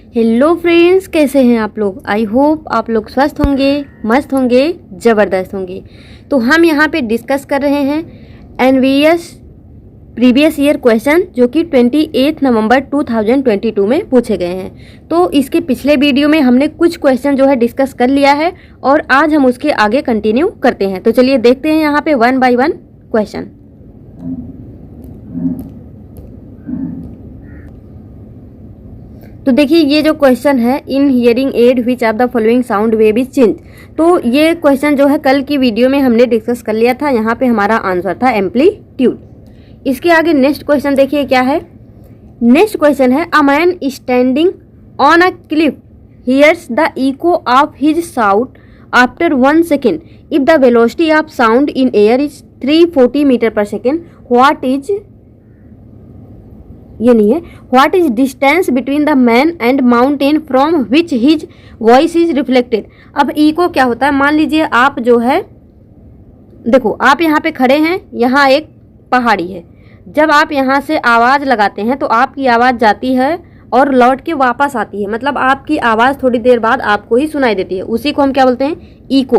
Hello friends, कैसे हैं आप लोग। आई होप आप लोग स्वस्थ होंगे, मस्त होंगे, ज़बरदस्त होंगे। तो हम यहाँ पे डिस्कस कर रहे हैं एनवीएस प्रीवियस ईयर क्वेश्चन जो कि 28 नवंबर 2022 में पूछे गए हैं। तो इसके पिछले वीडियो में हमने कुछ क्वेश्चन जो है डिस्कस कर लिया है और आज हम उसके आगे कंटिन्यू करते हैं। तो चलिए देखते हैं यहाँ पे 1 बाय 1 क्वेश्चन। तो देखिए ये जो क्वेश्चन है, in hearing aid which of the following sound wave is change. तो ये क्वेश्चन जो है कल की वीडियो में हमने डिस्कस कर लिया था। यहाँ पे हमारा आंसर था एम्पलीट्यूड। इसके आगे नेक्स्ट क्वेश्चन देखिए क्या है। नेक्स्ट क्वेश्चन है a man standing on a cliff hears the echo of his sound after 1 second if the velocity of sound in air is 340 metre per second. What is, ये नहीं है, what is distance between the man and mountain from which his voice is reflected. अब echo क्या होता है, मान लीजिए आप जो है, देखो आप यहाँ पे खड़े हैं, यहाँ एक पहाड़ी है। जब आप यहाँ से आवाज़ लगाते हैं तो आपकी आवाज़ जाती है और लौट के वापस आती है, मतलब आपकी आवाज़ थोड़ी देर बाद आपको ही सुनाई देती है। उसी को हम क्या बोलते हैं, इको।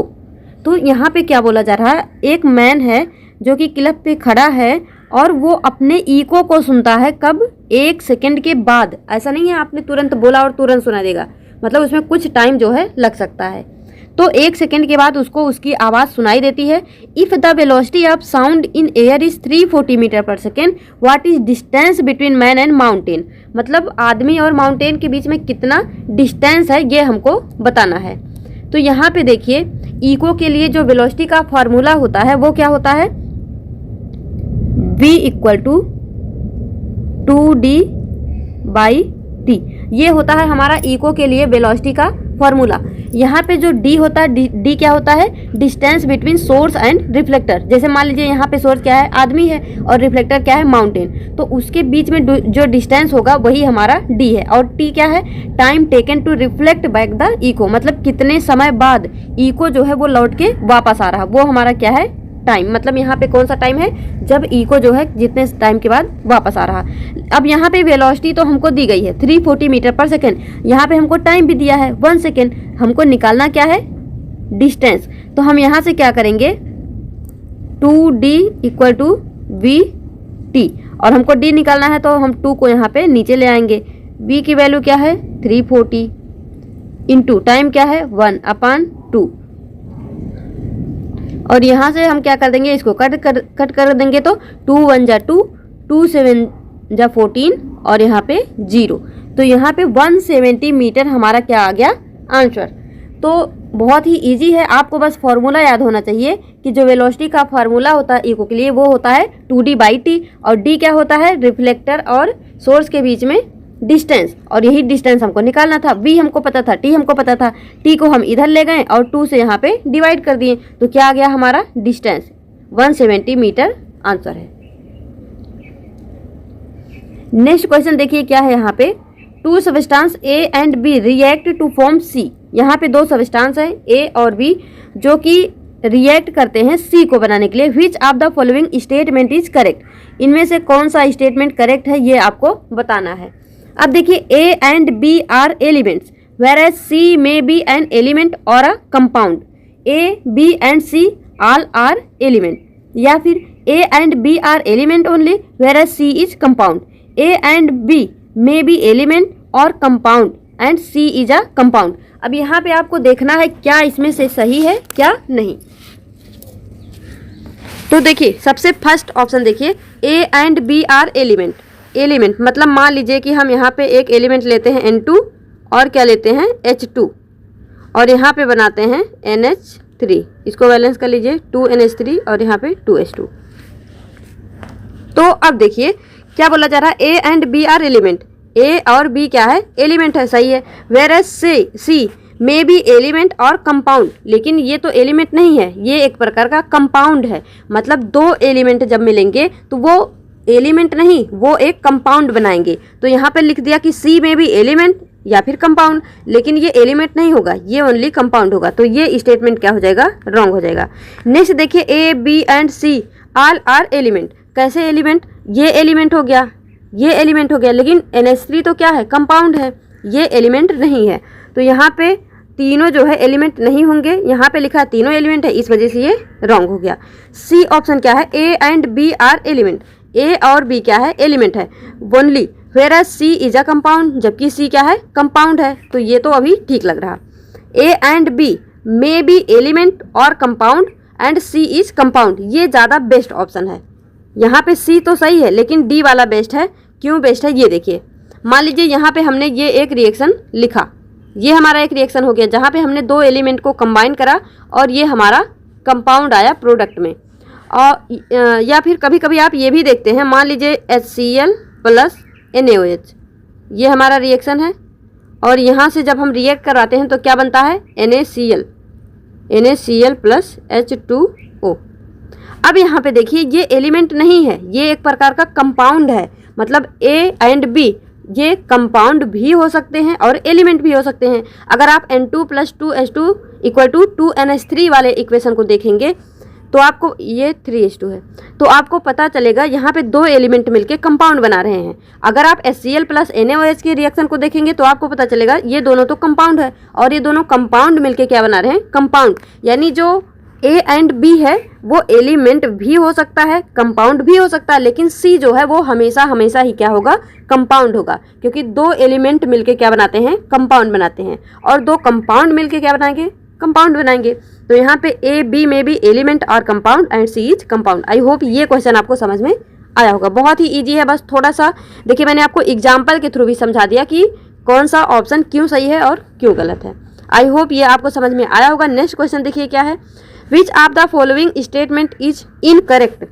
तो यहाँ पे क्या बोला जा रहा है, एक मैन है जो कि क्लिफ पे खड़ा है और वो अपने इको को सुनता है कब, 1 सेकेंड के बाद। ऐसा नहीं है आपने तुरंत बोला और तुरंत सुना देगा, मतलब उसमें कुछ टाइम जो है लग सकता है। तो 1 सेकेंड के बाद उसको उसकी आवाज़ सुनाई देती है। If the velocity of sound in air is 340 metre per second, what is distance between man and mountain. मतलब आदमी और माउंटेन के बीच में कितना डिस्टेंस है ये हमको बताना है। तो यहाँ पे देखिए इको के लिए जो वेलोसिटी का फॉर्मूला होता है वो क्या होता है, v इक्वल टू 2d/t। ये होता है हमारा इको के लिए वेलोसिटी का फॉर्मूला। यहाँ पे जो d होता है, d क्या होता है, distance between source and reflector. जैसे मान लीजिए यहाँ पे सोर्स क्या है, आदमी है, और रिफ्लेक्टर क्या है, माउंटेन। तो उसके बीच में जो डिस्टेंस होगा वही हमारा d है। और t क्या है, time taken to reflect back the echo, मतलब कितने समय बाद इको जो है वो लौट के वापस आ रहा, वो हमारा क्या है, टाइम। मतलब यहाँ पे कौन सा टाइम है, जब इको जो है जितने टाइम के बाद वापस आ रहा। अब यहाँ पे वेलोसिटी तो हमको दी गई है 340 मीटर पर सेकेंड, यहाँ पे हमको टाइम भी दिया है 1 सेकेंड। हमको निकालना क्या है, डिस्टेंस। तो हम यहाँ से क्या करेंगे, 2d इक्वल टू vt, और हमको d निकालना है तो हम 2 को यहाँ पे नीचे ले आएंगे। v की वैल्यू क्या है 340 इंटू टाइम क्या है 1/2, और यहाँ से हम क्या कर देंगे, इसको कट कर देंगे। तो 2 1 जा 2, 2 7 जा 14, और यहाँ पे 0। तो यहाँ पे 170 मीटर हमारा क्या आ गया, आंसर। तो बहुत ही इजी है, आपको बस फॉर्मूला याद होना चाहिए कि जो वेलोसिटी का फार्मूला होता है इको के लिए वो होता है 2d/t, और d क्या होता है, रिफ्लेक्टर और सोर्स के बीच में डिस्टेंस, और यही डिस्टेंस हमको निकालना था। v हमको पता था, t हमको पता था, t को हम इधर ले गए और 2 से यहाँ पे डिवाइड कर दिए। तो क्या आ गया हमारा डिस्टेंस, 170 मीटर आंसर है। नेक्स्ट क्वेश्चन देखिए क्या है यहाँ पे, 2 substance A and B react to form C। यहाँ पे 2 सबस्टांस है A और B जो कि रिएक्ट करते हैं C को बनाने के लिए। विच of the following statement is correct. इनमें से कौन सा स्टेटमेंट करेक्ट है ये आपको बताना है। अब देखिए A and B are elements whereas C may be an element or a compound। A, B and C all are element। या फिर A and B are element only whereas C is compound। A and B may be element or compound and C is a compound। अब यहाँ पे आपको देखना है क्या इसमें से सही है क्या नहीं। तो देखिए सबसे फर्स्ट ऑप्शन देखिए, A and B are element। Element मतलब मान लीजिए कि हम यहाँ पे एक एलिमेंट लेते हैं N2 और क्या लेते हैं H2, और यहाँ पे बनाते हैं NH3। इसको बैलेंस कर लीजिए, 2NH3 और यहाँ पे 2H2। तो अब देखिए क्या बोला जा रहा है, A and B are element. A और B क्या है, एलिमेंट है, सही है। whereas C may be element और कंपाउंड, लेकिन ये तो एलिमेंट नहीं है, ये एक प्रकार का कंपाउंड है। मतलब 2 एलिमेंट जब मिलेंगे तो वो एलिमेंट नहीं, वो एक कंपाउंड बनाएंगे। तो यहाँ पे लिख दिया कि C में भी एलिमेंट या फिर कंपाउंड, लेकिन ये एलिमेंट नहीं होगा, ये ओनली कंपाउंड होगा। तो ये स्टेटमेंट क्या हो जाएगा, रॉन्ग हो जाएगा। नेक्स्ट देखिए, A, B and C all are element. कैसे एलिमेंट, ये एलिमेंट हो गया, ये एलिमेंट हो गया, लेकिन NH3 तो क्या है, कंपाउंड है। ये एलिमेंट नहीं है। तो यहाँ पे तीनों जो है एलिमेंट नहीं होंगे, यहाँ पे लिखा है तीनों एलिमेंट है, इस वजह से ये रॉन्ग हो गया। सी ऑप्शन क्या है, A and B are element, A और बी क्या है, एलिमेंट है only, where C is a compound, जबकि सी क्या है, कंपाउंड है। तो ये तो अभी ठीक लग रहा। A and B may be element और compound and C is compound, ये ज़्यादा बेस्ट ऑप्शन है। यहाँ पे सी तो सही है लेकिन डी वाला बेस्ट है। क्यों बेस्ट है ये देखिए, मान लीजिए यहाँ पे हमने ये एक रिएक्शन लिखा, ये हमारा एक रिएक्शन हो गया जहाँ पे हमने दो एलिमेंट को कंबाइन करा और ये हमारा कंपाउंड आया प्रोडक्ट में। और या फिर कभी कभी आप ये भी देखते हैं, मान लीजिए HCl प्लस NaOH, ये हमारा रिएक्शन है और यहाँ से जब हम रिएक्ट करवाते हैं तो क्या बनता है, NaCl प्लस H2O। अब यहाँ पे देखिए ये एलिमेंट नहीं है, ये एक प्रकार का कंपाउंड है। मतलब A एंड B ये कंपाउंड भी हो सकते हैं और एलिमेंट भी हो सकते हैं। अगर आप N2 plus 2H2 equal to 2NH3 वाले इक्वेशन को देखेंगे तो आपको, ये 3H2 है, तो आपको पता चलेगा यहाँ पे दो एलिमेंट मिलके कंपाउंड बना रहे हैं। अगर आप HCl प्लस NaOH के रिएक्शन को देखेंगे तो आपको पता चलेगा ये दोनों तो कंपाउंड है और ये दोनों कंपाउंड मिलके क्या बना रहे हैं, कंपाउंड। यानी जो A एंड B है वो एलिमेंट भी हो सकता है, कंपाउंड भी हो सकता है, लेकिन C जो है वो हमेशा हमेशा ही क्या होगा, कंपाउंड होगा, क्योंकि दो एलिमेंट मिलके क्या बनाते हैं, कंपाउंड बनाते हैं, और दो कंपाउंड मिलके क्या बनाएंगे, कंपाउंड बनाएंगे। तो यहाँ पे A B में भी एलिमेंट और compound and C is compound. I hope ये क्वेश्चन आपको समझ में आया होगा। बहुत ही ईजी है, बस थोड़ा सा देखिए मैंने आपको एग्जाम्पल के थ्रू भी समझा दिया कि कौन सा ऑप्शन क्यों सही है और क्यों गलत है। आई होप ये आपको समझ में आया होगा। नेक्स्ट क्वेश्चन देखिए क्या है, which of the following statement is incorrect.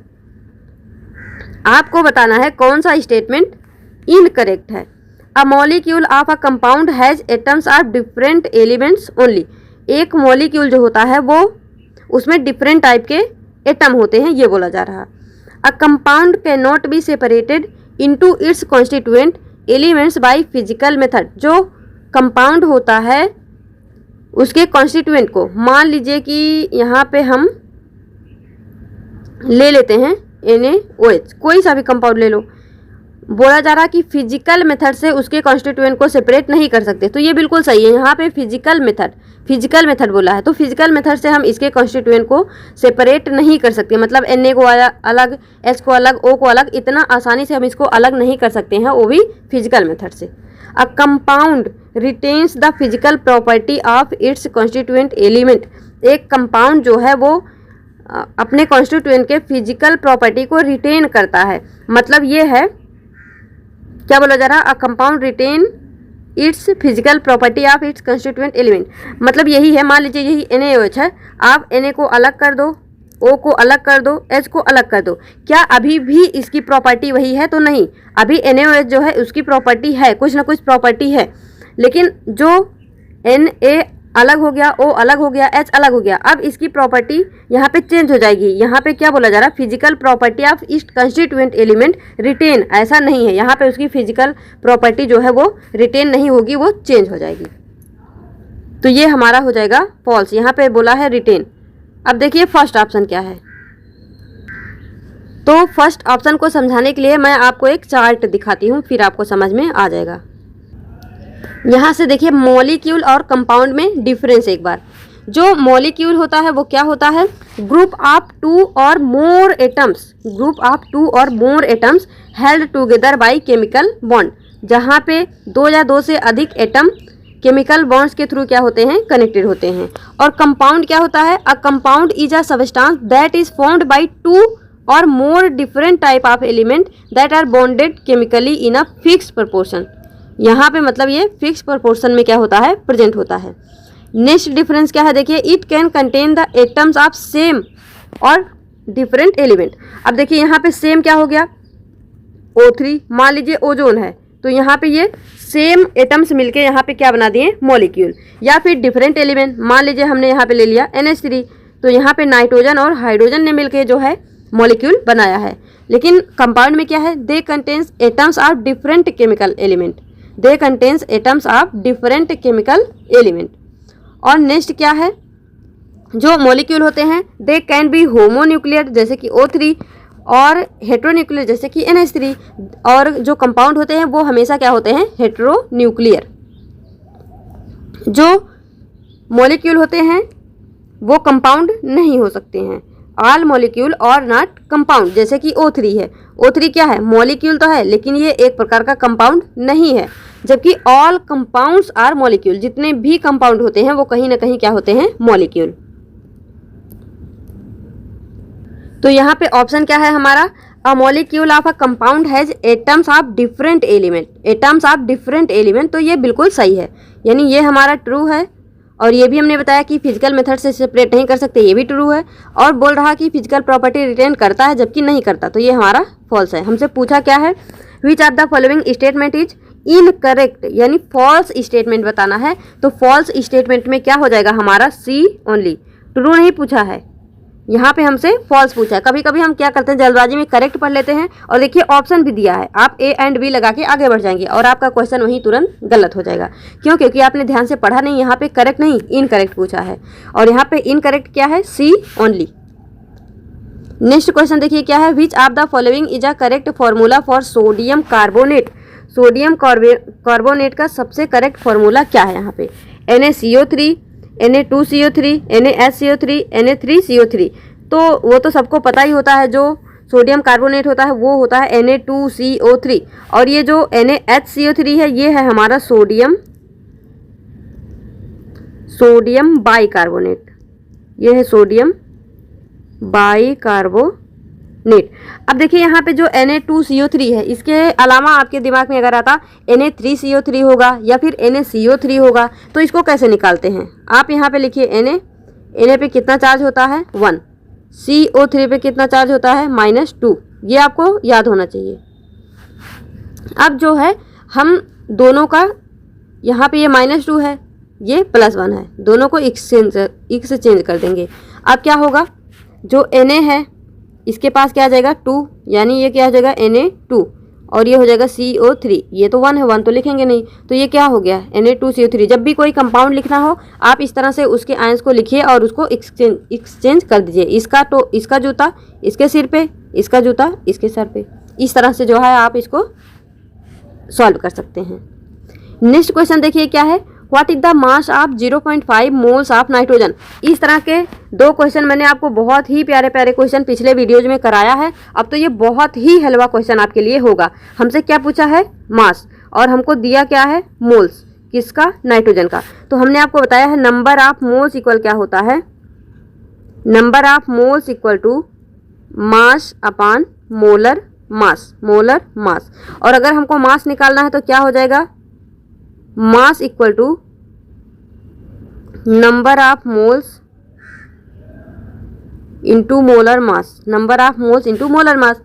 आपको बताना है कौन सा स्टेटमेंट इनकरेक्ट है। A molecule of a compound has atoms of different elements only. एक मॉलिक्यूल जो होता है वो उसमें डिफरेंट टाइप के एटम होते हैं, ये बोला जा रहा। A compound can not be separated into its constituent elements by physical method. जो कंपाउंड होता है उसके कॉन्स्टिट्यूएंट को, मान लीजिए कि यहाँ पे हम ले लेते हैं NaOH, कोई सा भी कंपाउंड ले लो, बोला जा रहा कि फिजिकल मेथड से उसके कॉन्स्टिट्यूएंट को सेपरेट नहीं कर सकते। तो ये बिल्कुल सही है, यहाँ पे फिजिकल मेथड बोला है, तो फिजिकल मेथड से हम इसके कॉन्स्टिट्यूएंट को सेपरेट नहीं कर सकते। मतलब Na को अलग, H को अलग, O को अलग, इतना आसानी से हम इसको अलग नहीं कर सकते हैं, वो भी फिजिकल मेथड से। A compound retains the physical property of its constituent element. एक कंपाउंड जो है वो अपने कॉन्स्टिट्यूएंट के फिजिकल प्रॉपर्टी को रिटेन करता है। मतलब ये है, क्या बोला जा रहा, a compound retain its physical property of its constituent element. मतलब यही है, मान लीजिए यही NaOH है, आप Na को अलग कर दो, O को अलग कर दो, H को अलग कर दो, क्या अभी भी इसकी प्रॉपर्टी वही है? तो नहीं, अभी NaOH जो है उसकी प्रॉपर्टी है, कुछ ना कुछ प्रॉपर्टी है, लेकिन जो Na अलग हो गया, O अलग हो गया, H अलग हो गया, अब इसकी प्रॉपर्टी यहाँ पे चेंज हो जाएगी। यहाँ पे क्या बोला जा रहा है, फिजिकल प्रॉपर्टी ऑफ इस कंस्टिट्यूएंट एलिमेंट रिटेन, ऐसा नहीं है, यहाँ पे उसकी फिजिकल प्रॉपर्टी जो है वो रिटेन नहीं होगी, वो चेंज हो जाएगी। तो ये हमारा हो जाएगा फॉल्स, यहाँ पे बोला है रिटेन। अब देखिए फर्स्ट ऑप्शन क्या है। तो फर्स्ट ऑप्शन को समझाने के लिए मैं आपको एक चार्ट दिखाती हूँ, फिर आपको समझ में आ जाएगा। यहाँ से देखिए मॉलिक्यूल और कंपाउंड में डिफरेंस एक बार। जो मॉलिक्यूल होता है वो क्या होता है, group of two or more atoms, group of two or more atoms held together by chemical bond. जहाँ पे दो या दो से अधिक एटम केमिकल बॉन्ड्स के थ्रू क्या होते हैं, कनेक्टेड होते हैं। और कंपाउंड क्या होता है, a compound is a substance that is formed by two or more different type of element that are bonded chemically in a fixed proportion. यहाँ पे मतलब ये फिक्स प्रोपोर्शन में क्या होता है, प्रेजेंट होता है। नेक्स्ट डिफरेंस क्या है, देखिए it can contain the atoms of same और डिफरेंट एलिमेंट। अब देखिए यहाँ पे सेम क्या हो गया, O3, मान लीजिए ओजोन है, तो यहाँ पे ये सेम एटम्स मिलके यहाँ पे क्या बना दिए, मॉलिक्यूल। या फिर डिफरेंट एलिमेंट, मान लीजिए हमने यहाँ पे ले लिया NH3, तो यहाँ पे नाइट्रोजन और हाइड्रोजन ने मिलके जो है मॉलिक्यूल बनाया है। लेकिन कंपाउंड में क्या है, they contains atoms of different chemical element, they contains atoms of different chemical element. और नेक्स्ट क्या है, जो मॉलिक्यूल होते हैं दे कैन बी होमोन्यूक्लियर जैसे कि O3 और हेट्रोन्यूक्लियर जैसे कि NH3। और जो कंपाउंड होते हैं वो हमेशा क्या होते हैं, हेट्रोन्यूक्लियर। जो मॉलिक्यूल होते हैं वो कंपाउंड नहीं हो सकते हैं। ऑल मॉलिक्यूल और नॉट कंपाउंड, जैसे कि O3 है। O3 क्या है? मॉलिक्यूल तो है लेकिन ये एक प्रकार का कंपाउंड नहीं है, जबकि ऑल कंपाउंड्स आर मॉलिक्यूल, जितने भी कंपाउंड होते हैं वो कहीं ना कहीं क्या होते हैं? मॉलिक्यूल। तो यहाँ पे ऑप्शन क्या है हमारा? A molecule of a compound has atoms of different element, atoms of different element. तो ये बिल्कुल सही है, यानी ये हमारा ट्रू है। और ये भी हमने बताया कि फिजिकल मेथड से सेपरेट नहीं कर सकते, ये भी ट्रू है। और बोल रहा कि फिजिकल प्रॉपर्टी रिटेन करता है जबकि नहीं करता, तो ये हमारा फॉल्स है। हमसे पूछा क्या है? Which of the following statement is incorrect, यानी फॉल्स स्टेटमेंट बताना है। तो फॉल्स स्टेटमेंट में क्या हो जाएगा हमारा? सी ओनली। ट्रू नहीं पूछा है, यहाँ पे हमसे फॉल्स पूछा है। कभी कभी हम क्या करते हैं, जल्दबाजी में करेक्ट पढ़ लेते हैं और देखिए ऑप्शन भी दिया है, आप ए एंड बी लगा के आगे बढ़ जाएंगे और आपका क्वेश्चन वहीं तुरंत गलत हो जाएगा। क्यों? क्योंकि आपने ध्यान से पढ़ा नहीं। यहाँ पे करेक्ट नहीं, इनकरेक्ट पूछा है और यहाँ पे इनकरेक्ट क्या है? सी ओनली। नेक्स्ट क्वेश्चन देखिए क्या है? Which of the following is a correct formula for sodium carbonate. Sodium carbonate का सबसे करेक्ट फॉर्मूला क्या है? यहाँ पे NaCO3, Na2CO3, NaSCO3, Na3CO3। तो वो तो सबको पता ही होता है, जो सोडियम कार्बोनेट होता है वो होता है Na2CO3। और ये जो NaHCO3 है ये है हमारा सोडियम बाइकार्बोनेट, ये है सोडियम बाइकार्बोनेट। अब देखिए यहाँ पे जो Na2CO3 है, इसके अलावा आपके दिमाग में अगर आता Na3CO3 होगा या फिर NaCO3 होगा, तो इसको कैसे निकालते हैं? आप यहाँ पे लिखिए Na पे कितना चार्ज होता है? 1। CO3 पे कितना चार्ज होता है? -2। ये आपको याद होना चाहिए। अब जो है हम दोनों का, यहाँ पे ये -2 है, ये +1 है, दोनों को एक्सचेंज कर देंगे। अब क्या होगा? जो Na है इसके पास क्या आ जाएगा? 2, यानी ये क्या हो जाएगा? Na2 और ये हो जाएगा CO3। ये तो 1 है, 1 तो लिखेंगे नहीं, तो ये क्या हो गया? Na2CO3। जब भी कोई कंपाउंड लिखना हो आप इस तरह से उसके आयंस को लिखिए और उसको एक्सचेंज कर दीजिए। इसका तो इसका जूता इसके सिर पे, इसका जूता इसके सर पे, इस तरह से जो है आप इसको सॉल्व कर सकते हैं। नेक्स्ट क्वेश्चन देखिए क्या है? What is the mass of 0.5 moles of nitrogen. इस तरह के 2 क्वेश्चन मैंने आपको बहुत ही प्यारे प्यारे क्वेश्चन पिछले वीडियोज में कराया है। अब तो ये बहुत ही हलवा क्वेश्चन आपके लिए होगा। हमसे क्या पूछा है? मास, और हमको दिया क्या है? मोल्स। किसका? नाइट्रोजन का। तो हमने आपको बताया है नंबर ऑफ मोल्स इक्वल क्या होता है? Number of moles equal to mass upon molar mass, molar mass. और अगर हमको मास निकालना है तो क्या हो जाएगा? Mass equal to number of moles into molar mass, number of moles into molar mass.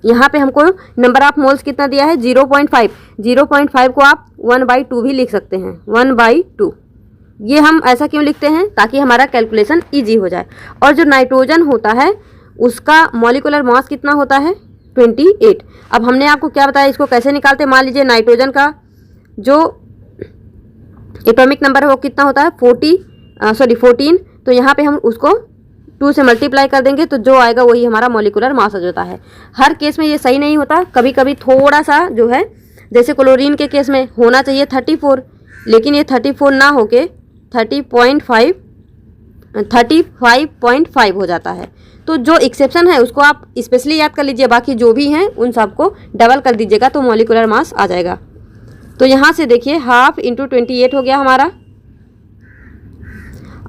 यहाँ पे हमको नंबर ऑफ मोल्स कितना दिया है? 0.5। 0.5 को आप 1/2 भी लिख सकते हैं, 1/2। ये हम ऐसा क्यों लिखते हैं? ताकि हमारा कैलकुलेशन इजी हो जाए। और जो नाइट्रोजन होता है उसका मॉलिक्यूलर मास कितना होता है? 28। अब हमने आपको क्या बताया, इसको कैसे निकालते? मान लीजिए नाइट्रोजन का जो एटॉमिक नंबर है वो कितना होता है? 14। तो यहाँ पे हम उसको 2 से मल्टीप्लाई कर देंगे तो जो आएगा वही हमारा मॉलिक्यूलर मास होता है। हर केस में ये सही नहीं होता, कभी कभी थोड़ा सा जो है, जैसे क्लोरीन के केस में होना चाहिए 34, लेकिन ये 34 ना होके 35.5 हो जाता है। तो जो एक्सेप्शन है उसको आप स्पेशली याद कर लीजिए, बाकी जो भी हैं उन सबको डबल कर दीजिएगा तो मॉलिक्यूलर मास आ जाएगा। तो यहाँ से देखिए 1/2 × 28 हो गया हमारा।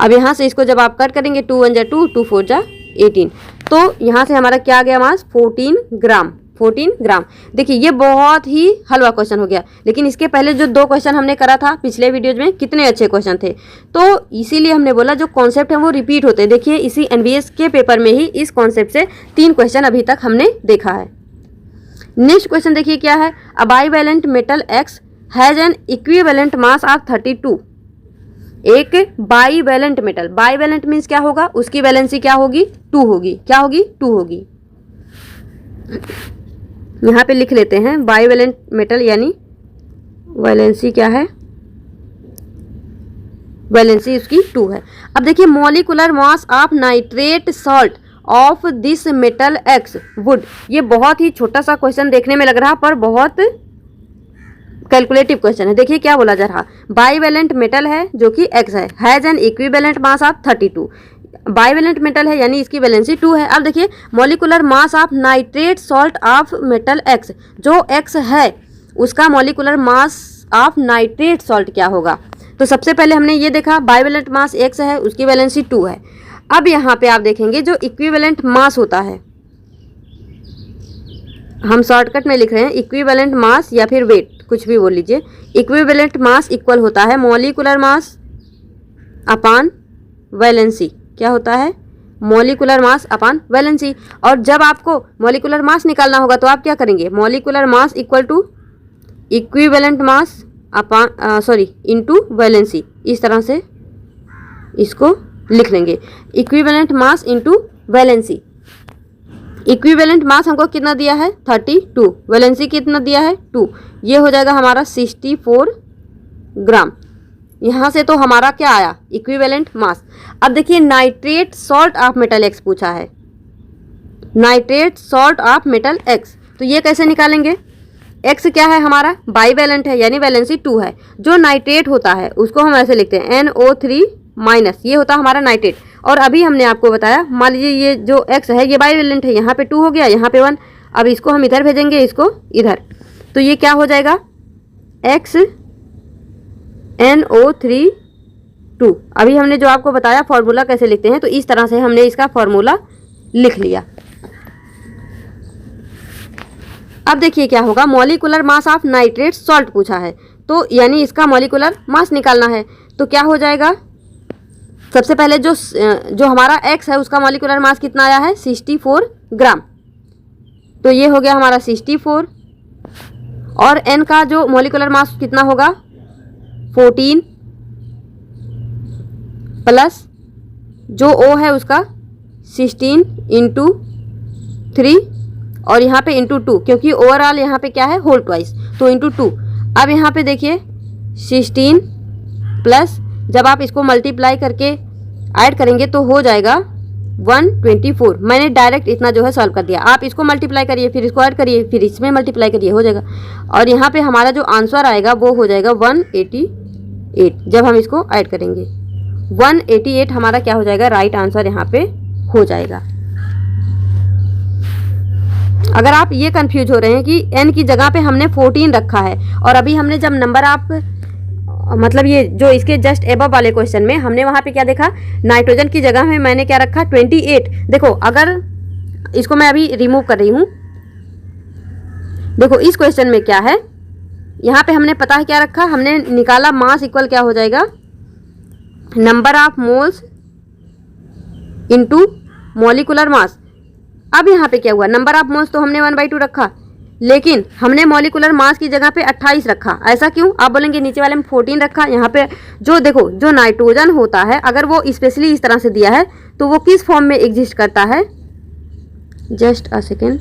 अब यहाँ से इसको जब आप कट करेंगे 2 1 जा 2, 2 4 जा 18, तो यहाँ से हमारा क्या आ गया मास? 14 ग्राम। 14 ग्राम। देखिए ये बहुत ही हलवा क्वेश्चन हो गया, लेकिन इसके पहले जो 2 क्वेश्चन हमने करा था पिछले वीडियोज में कितने अच्छे क्वेश्चन थे। तो इसीलिए हमने बोला जो कॉन्सेप्ट है वो रिपीट होते हैं। देखिए इसी NBS के पेपर में ही इस कॉन्सेप्ट से 3 क्वेश्चन अभी तक हमने देखा है। नेक्स्ट क्वेश्चन देखिए क्या है? A bivalent metal X has an equivalent mass of 32। एक बाईवैलेंट मेटल, बाईवैलेंट मीन्स क्या होगा? उसकी वैलेंसी क्या होगी? 2 होगी। क्या होगी? 2 होगी। यहाँ पे लिख लेते हैं बाईवैलेंट मेटल, यानी वैलेंसी क्या है? वैलेंसी उसकी 2 है। अब देखिए molecular mass of nitrate salt of this metal X would. ये बहुत ही छोटा सा क्वेश्चन देखने में लग रहा पर बहुत कैलकुलेटिव क्वेश्चन है। देखिए क्या बोला जा रहा, बाईवेलेंट मेटल है जो कि X है, has an equivalent mass of 32। Bivalent metal है यानी इसकी वैलेंसी 2 है। अब देखिए molecular mass of nitrate salt of metal X, जो X है उसका molecular mass of nitrate salt क्या होगा। तो सबसे पहले हमने ये देखा बाईवेलेंट मास X है, उसकी वैलेंसी 2 है। अब यहाँ पे आप देखेंगे जो इक्विवेलेंट मास होता है, हम शॉर्टकट में लिख रहे हैं इक्विवेलेंट मास या फिर वेट, कुछ भी बोल लीजिए। इक्विवेलेंट मास इक्वल होता है मॉलिकुलर मास अपान वैलेंसी। क्या होता है, मॉलिकुलर मास अपान वैलेंसी। और जब आपको मॉलिकुलर मास निकालना होगा तो आप क्या करेंगे, molecular mass equal to equivalent mass upon into valency, इस तरह से इसको लिख लेंगे, equivalent mass into valency. Equivalent mass हमको कितना दिया है 32, वैलेंसी कितना दिया है 2, ये हो जाएगा हमारा 64 ग्राम। यहाँ से तो हमारा क्या आया, इक्विवेलेंट मास। अब देखिए nitrate salt of metal X पूछा है, nitrate salt of metal X, तो ये कैसे निकालेंगे। X क्या है हमारा, बाईवेलेंट है यानी वैलेंसी 2 है। जो नाइट्रेट होता है उसको हम ऐसे लिखते हैं NO3 माइनस, ये होता है हमारा नाइट्रेट। और अभी हमने आपको बताया, मान लीजिए ये जो X है ये बाईवेलेंट है, यहाँ पे 2 हो गया, यहाँ पे 1। अब इसको हम इधर भेजेंगे, इसको इधर, तो ये क्या हो जाएगा X NO3 2। अभी हमने जो आपको बताया फॉर्मूला कैसे लिखते हैं, तो इस तरह से हमने इसका फॉर्मूला लिख लिया। अब देखिए क्या होगा, molecular mass of nitrate salt पूछा है, तो यानी इसका मॉलिकुलर मास निकालना है। तो क्या हो जाएगा, सबसे पहले जो हमारा X है उसका मॉलिकुलर मास कितना आया है 64 ग्राम, तो ये हो गया हमारा 64। और N का जो मॉलिकुलर मास कितना होगा 14 प्लस जो O है उसका 16 इंटू 3 और यहाँ पे इंटू 2, क्योंकि ओवरऑल यहाँ पे क्या है होल ट्वाइस, तो इंटू 2। अब यहाँ पे देखिए 16 प्लस जब आप इसको मल्टीप्लाई करके ऐड करेंगे तो हो जाएगा 124। मैंने डायरेक्ट इतना जो है सॉल्व कर दिया, आप इसको मल्टीप्लाई करिए, फिर इसको ऐड करिए, फिर इसमें मल्टीप्लाई करिए, हो जाएगा। और यहाँ पे हमारा जो आंसर आएगा वो हो जाएगा 188, जब हम इसको ऐड करेंगे 188 हमारा क्या हो जाएगा, राइट आंसर यहाँ पे हो जाएगा। अगर आप ये कंफ्यूज हो रहे हैं कि n की जगह पे हमने 14 रखा है, और अभी हमने जब नंबर आप मतलब ये जो इसके जस्ट एबव वाले क्वेश्चन में हमने वहाँ पे क्या देखा, नाइट्रोजन की जगह में मैंने क्या रखा 28। देखो अगर इसको मैं अभी रिमूव कर रही हूँ, देखो इस क्वेश्चन में क्या है, यहाँ पे हमने पता है क्या रखा, हमने निकाला मास इक्वल क्या हो जाएगा number of moles into molecular mass. अब यहाँ पे क्या हुआ, नंबर ऑफ मोल्स तो हमने 1/2 रखा, लेकिन हमने मॉलिकुलर मास की जगह पे 28 रखा। ऐसा क्यों, आप बोलेंगे नीचे वाले में 14 रखा। यहाँ पे जो देखो जो नाइट्रोजन होता है अगर वो स्पेशली इस तरह से दिया है तो वो किस फॉर्म में एग्जिस्ट करता है, जस्ट अ सेकेंड,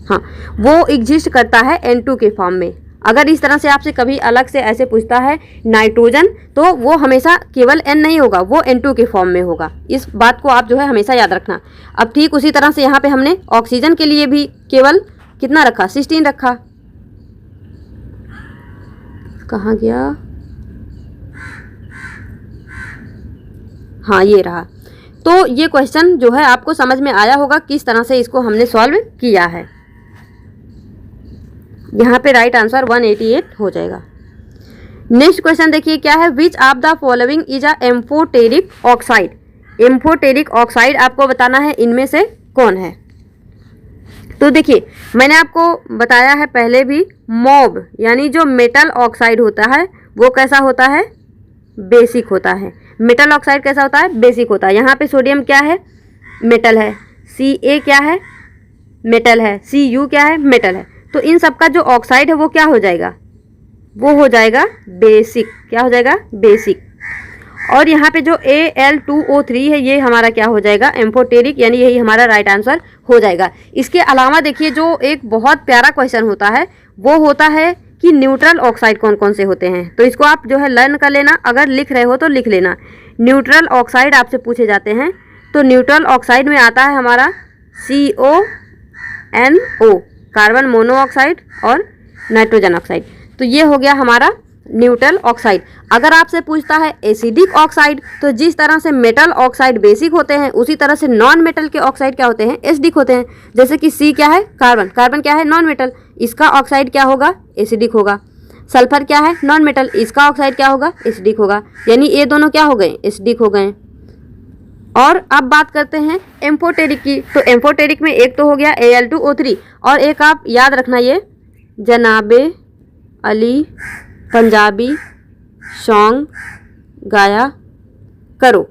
हाँ वो एग्जिस्ट करता है N2 के फॉर्म में। अगर इस तरह से आपसे कभी अलग से ऐसे पूछता है नाइट्रोजन, तो वो हमेशा केवल N नहीं होगा, वो N2 के फॉर्म में होगा। इस बात को आप जो है हमेशा याद रखना। अब ठीक उसी तरह से यहाँ पे हमने ऑक्सीजन के लिए भी केवल कितना रखा 16 रखा, कहाँ गया, हाँ ये रहा। तो ये क्वेश्चन जो है आपको समझ में आया होगा किस तरह से इसको हमने सॉल्व किया है। यहाँ पे राइट आंसर 188 हो जाएगा। नेक्स्ट क्वेश्चन देखिए क्या है, which of the following is a amphoteric oxide. Amphoteric oxide आपको बताना है इनमें से कौन है। तो देखिए मैंने आपको बताया है पहले भी, मॉब यानी जो मेटल ऑक्साइड होता है वो कैसा होता है, बेसिक होता है। मेटल ऑक्साइड कैसा होता है, बेसिक होता है। यहाँ पे सोडियम क्या है, मेटल है, Ca क्या है, मेटल है, Cu क्या है, मेटल है। तो इन सब का जो ऑक्साइड है वो क्या हो जाएगा, वो हो जाएगा बेसिक। क्या हो जाएगा, बेसिक। और यहाँ पे जो Al2O3 है ये हमारा क्या हो जाएगा, एम्फोटेरिक, यानी यही हमारा राइट आंसर हो जाएगा। इसके अलावा देखिए जो एक बहुत प्यारा क्वेश्चन होता है वो होता है कि न्यूट्रल ऑक्साइड कौन कौन से होते हैं। तो इसको आप जो है लर्न कर लेना, अगर लिख रहे हो तो लिख लेना। न्यूट्रल ऑक्साइड आपसे पूछे जाते हैं, तो न्यूट्रल ऑक्साइड में आता है हमारा CONO, कार्बन मोनोऑक्साइड और नाइट्रोजन ऑक्साइड। तो ये हो गया हमारा न्यूट्रल ऑक्साइड। अगर आपसे पूछता है एसिडिक ऑक्साइड, तो जिस तरह से मेटल ऑक्साइड बेसिक होते हैं उसी तरह से नॉन मेटल के ऑक्साइड क्या होते हैं, एसिडिक होते हैं। जैसे कि सी क्या है, कार्बन, कार्बन क्या है, नॉन मेटल, इसका ऑक्साइड क्या होगा, एसिडिक होगा। सल्फर क्या है, नॉन मेटल, इसका ऑक्साइड क्या होगा, एसिडिक होगा। यानी ये दोनों क्या हो गए, एसिडिक हो गए। और अब बात करते हैं एम्फोटेरिक की। तो एम्फोटेरिक में एक तो हो गया Al2O3 और एक आप याद रखना ये जनाबे अली पंजाबी सॉन्ग गाया करो।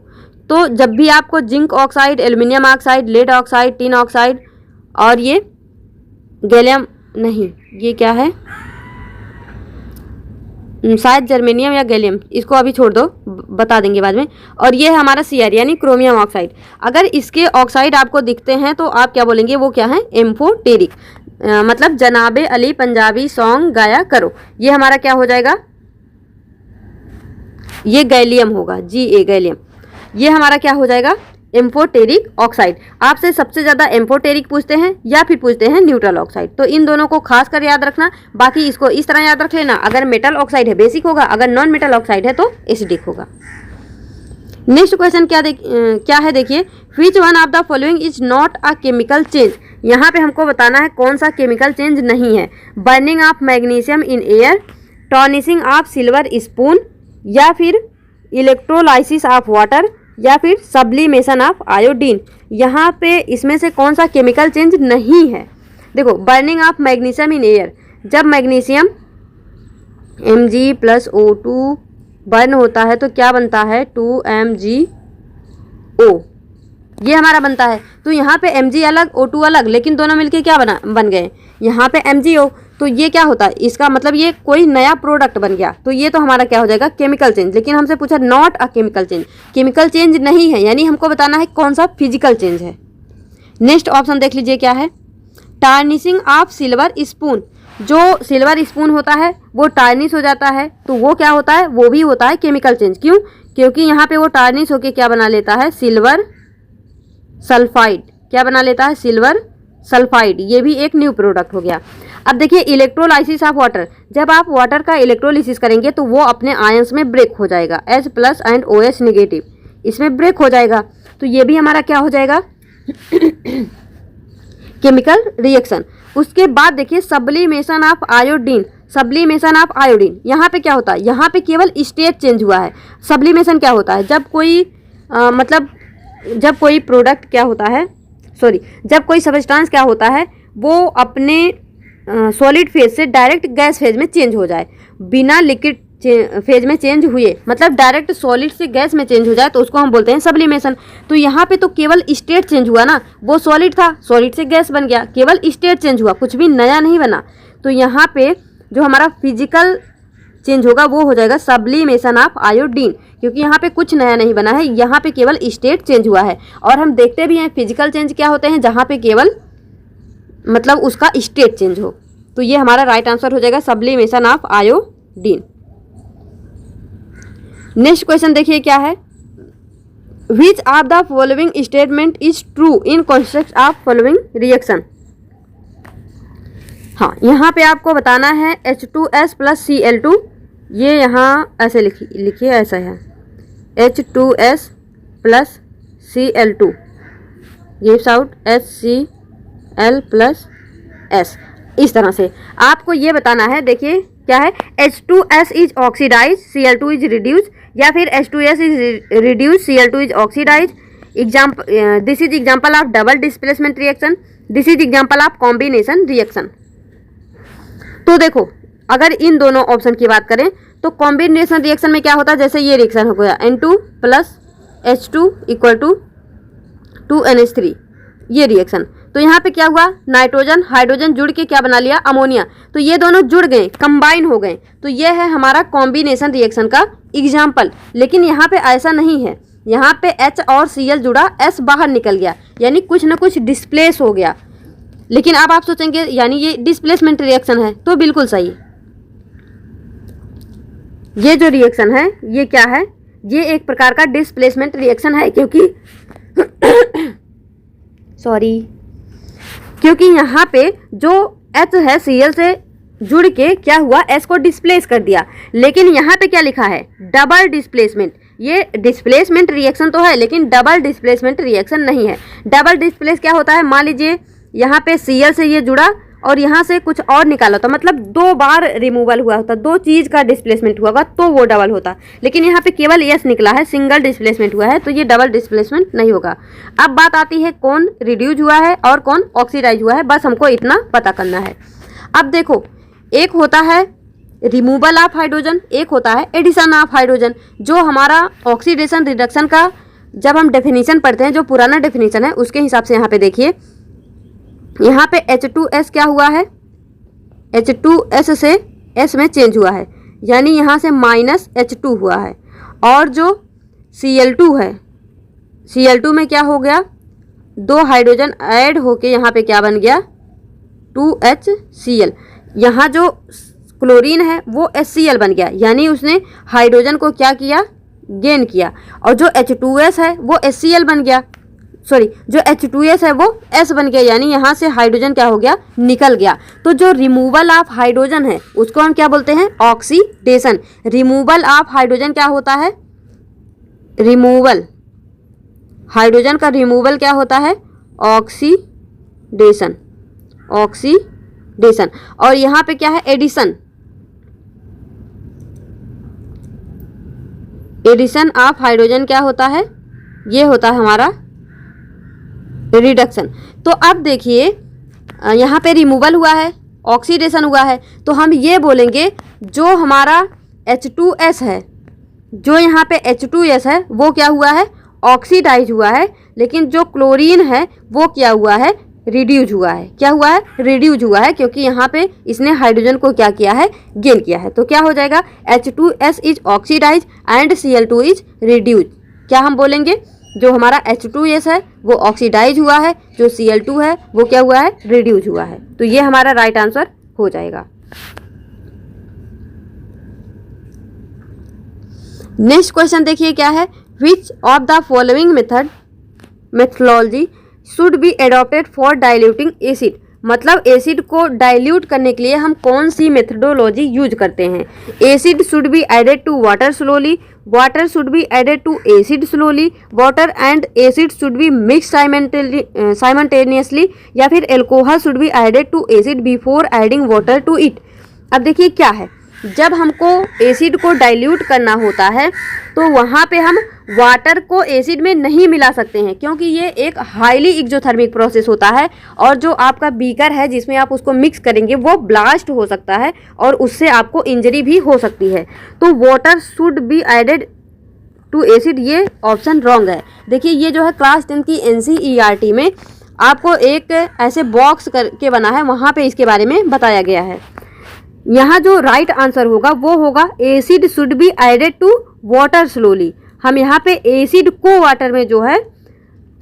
तो जब भी आपको zinc oxide, aluminium oxide, lead oxide, tin oxide और ये गैलियम नहीं, ये क्या है, शायद जर्मेनियम या गैलियम, इसको अभी छोड़ दो, बता देंगे बाद में। और ये है हमारा Cr यानी क्रोमियम ऑक्साइड। अगर इसके ऑक्साइड आपको दिखते हैं तो आप क्या बोलेंगे, वो क्या है, एम्फोटेरिक। मतलब जनाबे अली पंजाबी सॉन्ग गाया करो, ये हमारा क्या हो जाएगा, ये गैलियम होगा, Ga गैलियम। ये हमारा क्या हो जाएगा, एम्फोटेरिक ऑक्साइड। आपसे सबसे ज़्यादा एम्फोटेरिक पूछते हैं या फिर पूछते हैं न्यूट्रल ऑक्साइड। तो इन दोनों को खास कर याद रखना। बाकी इसको इस तरह याद रख लेना, अगर मेटल ऑक्साइड है बेसिक होगा, अगर नॉन मेटल ऑक्साइड है तो एसिडिक होगा। नेक्स्ट क्वेश्चन क्या है देखिए, which one of the following is not a chemical change. यहाँ पे हमको बताना है कौन सा केमिकल चेंज नहीं है। Burning of magnesium in air, tarnishing of silver spoon, या फिर इलेक्ट्रोलाइसिस ऑफ वाटर, या फिर सब्लिमेशन ऑफ आयोडीन। यहाँ पे इसमें से कौन सा केमिकल चेंज नहीं है। देखो burning of magnesium in air, जब मैग्नीशियम Mg+O2 बर्न होता है तो क्या बनता है, 2MgO, ये हमारा बनता है। तो यहाँ पे Mg अलग O2 अलग, लेकिन दोनों मिलके क्या बन गए, यहाँ पे MgO। तो ये क्या होता है, इसका मतलब ये कोई नया प्रोडक्ट बन गया। तो ये तो हमारा क्या हो जाएगा, केमिकल चेंज। लेकिन हमसे पूछा not a chemical change, chemical change नहीं है, यानी हमको बताना है कौन सा फिजिकल चेंज है। नेक्स्ट ऑप्शन देख लीजिए क्या है, टार्निशिंग ऑफ सिल्वर स्पून। जो सिल्वर स्पून होता है वो टार्निश हो जाता है, तो वो क्या होता है, वो भी होता है केमिकल चेंज। क्यों, क्योंकि यहाँ पे वो टार्निश होके क्या बना लेता है, सिल्वर सल्फाइड। क्या बना लेता है, सिल्वर सल्फाइड। ये भी एक न्यू प्रोडक्ट हो गया। अब देखिए इलेक्ट्रोलाइसिस ऑफ वाटर, जब आप वाटर का इलेक्ट्रोलिसिस करेंगे तो वो अपने आयंस में ब्रेक हो जाएगा, H+ एंड OH-, इसमें ब्रेक हो जाएगा। तो ये भी हमारा क्या हो जाएगा, केमिकल रिएक्शन। उसके बाद देखिए sublimation of iodine, sublimation of iodine, यहाँ पे क्या होता है, यहाँ पे केवल स्टेट चेंज हुआ है। सब्लिमेशन क्या होता है, जब कोई जब कोई प्रोडक्ट क्या होता है, जब कोई सब्सटेंस क्या होता है, वो अपने सॉलिड फेज से डायरेक्ट गैस फेज में चेंज हो जाए, बिना लिक्विड फेज में चेंज हुए, मतलब डायरेक्ट सॉलिड से गैस में चेंज हो जाए, तो उसको हम बोलते हैं सब्लिमेशन। तो यहाँ पे तो केवल स्टेट चेंज हुआ ना, वो सॉलिड था, सॉलिड से गैस बन गया, केवल स्टेट चेंज हुआ, कुछ भी नया नहीं बना। तो यहाँ पे जो हमारा फिजिकल चेंज होगा वो हो जाएगा सब्लिमेशन ऑफ आयोडीन, क्योंकि यहाँ पे कुछ नया नहीं बना है, यहाँ पे केवल स्टेट चेंज हुआ है। और हम देखते भी हैं फिजिकल चेंज क्या होते हैं, जहाँ पे केवल मतलब उसका स्टेट चेंज हो। तो ये हमारा राइट आंसर हो जाएगा sublimation of iodine. Next question देखिए क्या है, which of the following statement is true in concept of following reaction. हाँ, यहाँ पे आपको बताना है H2S + Cl2, ये यहाँ ऐसे लिखिए, ऐसा है H2S + Cl2 gives out HCl + S। इस तरह से आपको ये बताना है। देखिए क्या है, H2S is oxidise, Cl2 is reduce, या फिर H2S is reduce, Cl2 is oxidise. This is example of double displacement reaction, this is example of combination reaction. तो देखो अगर इन दोनों ऑप्शन की बात करें तो कॉम्बिनेशन रिएक्शन में क्या होता है, जैसे ये रिएक्शन हो गया N2 + H2 = 2NH3, ये रिएक्शन। तो यहाँ पे क्या हुआ, नाइट्रोजन हाइड्रोजन जुड़ के क्या बना लिया, अमोनिया। तो ये दोनों जुड़ गए, कंबाइन हो गए, तो ये है हमारा कॉम्बिनेशन रिएक्शन का एग्जाम्पल। लेकिन यहाँ पे ऐसा नहीं है, यहाँ पे H और Cl जुड़ा, S बाहर निकल गया, यानी कुछ ना कुछ डिस्प्लेस हो गया। लेकिन अब आप सोचेंगे यानी ये डिस्प्लेसमेंट रिएक्शन है, तो बिल्कुल सही। ये जो रिएक्शन है ये क्या है, ये एक प्रकार का डिस्प्लेसमेंट रिएक्शन है, क्योंकि यहाँ पे जो H है Cl से जुड़ के क्या हुआ, S को डिस्प्लेस कर दिया। लेकिन यहाँ पे क्या लिखा है, डबल डिस्प्लेसमेंट। ये डिस्प्लेसमेंट रिएक्शन तो है लेकिन डबल डिस्प्लेसमेंट रिएक्शन नहीं है। डबल डिस्प्लेस क्या होता है, मान लीजिए यहाँ पे Cl से ये जुड़ा और यहाँ से कुछ और निकाला होता, मतलब 2 बार रिमूवल हुआ होता, 2 चीज़ का डिस्प्लेसमेंट हुआ होगा तो वो डबल होता। लेकिन यहाँ पे केवल S निकला है, सिंगल डिस्प्लेसमेंट हुआ है, तो ये डबल डिस्प्लेसमेंट नहीं होगा। अब बात आती है कौन रिड्यूज हुआ है और कौन ऑक्सीडाइज हुआ है, बस हमको इतना पता करना है। अब देखो, एक होता है रिमूवल ऑफ हाइड्रोजन, एक होता है एडिशन ऑफ हाइड्रोजन। जो हमारा ऑक्सीडेशन रिडक्शन का जब हम डेफिनेशन पढ़ते हैं, जो पुराना डेफिनेशन है उसके हिसाब से यहाँ पे देखिए, यहाँ पे H2S क्या हुआ है, H2S से S में चेंज हुआ है, यानी यहाँ से -H2 हुआ है। और जो Cl2 है, Cl2 में क्या हो गया, 2 हाइड्रोजन ऐड होके यहाँ पे क्या बन गया, 2HCl। यहाँ जो क्लोरीन है वो HCl बन गया, यानी उसने हाइड्रोजन को क्या किया, गेन किया। और जो H2S है वो HCl बन गया, सॉरी जो H2S है वो S बन गया, यानी यहाँ से हाइड्रोजन क्या हो गया, निकल गया। तो जो रिमूवल ऑफ हाइड्रोजन है उसको हम क्या बोलते हैं, ऑक्सीडेशन। रिमूवल ऑफ हाइड्रोजन क्या होता है, रिमूवल, हाइड्रोजन का रिमूवल क्या होता है, ऑक्सीडेशन, ऑक्सीडेशन। और यहाँ पे क्या है, एडिशन, एडिशन ऑफ हाइड्रोजन क्या होता है, ये होता है हमारा रिडक्शन। तो अब देखिए यहाँ पे रिमूवल हुआ है, ऑक्सीडेशन हुआ है, तो हम ये बोलेंगे जो हमारा H2S है, जो यहाँ पे H2S है वो क्या हुआ है, ऑक्सीडाइज हुआ है। लेकिन जो क्लोरीन है वो क्या हुआ है, रिड्यूज हुआ है। क्या हुआ है, रिड्यूज हुआ है, क्योंकि यहाँ पे इसने हाइड्रोजन को क्या किया है, गेन किया है। तो क्या हो जाएगा, H2S is oxidise and Cl2 is reduce. क्या हम बोलेंगे, जो हमारा H2S है वो ऑक्सीडाइज हुआ है, जो Cl2 है वो क्या हुआ है, रिड्यूज हुआ है। तो ये हमारा राइट आंसर हो जाएगा। नेक्स्ट क्वेश्चन देखिए क्या है, which of the following methodology should be adopted for diluting acid. मतलब एसिड को डाइल्यूट करने के लिए हम कौन सी मेथोडोलॉजी यूज करते हैं। Acid should be added to water slowly, water should be added to acid slowly, water and acid should be mixed simultaneously, या फिर alcohol should be added to acid before adding water to it. अब देखिए क्या है, जब हमको acid को dilute करना होता है तो वहाँ पे हम वाटर को एसिड में नहीं मिला सकते हैं, क्योंकि ये एक हाईली एक्सोथर्मिक प्रोसेस होता है और जो आपका बीकर है जिसमें आप उसको मिक्स करेंगे वो ब्लास्ट हो सकता है और उससे आपको इंजरी भी हो सकती है। तो water should be added to acid, ये ऑप्शन रॉन्ग है। देखिए ये जो है क्लास 10 की NCERT में आपको एक ऐसे बॉक्स करके बना है, वहाँ पे इसके बारे में बताया गया है। यहाँ जो राइट आंसर होगा वो होगा acid should be added to water slowly. हम यहाँ पे एसिड को वाटर में जो है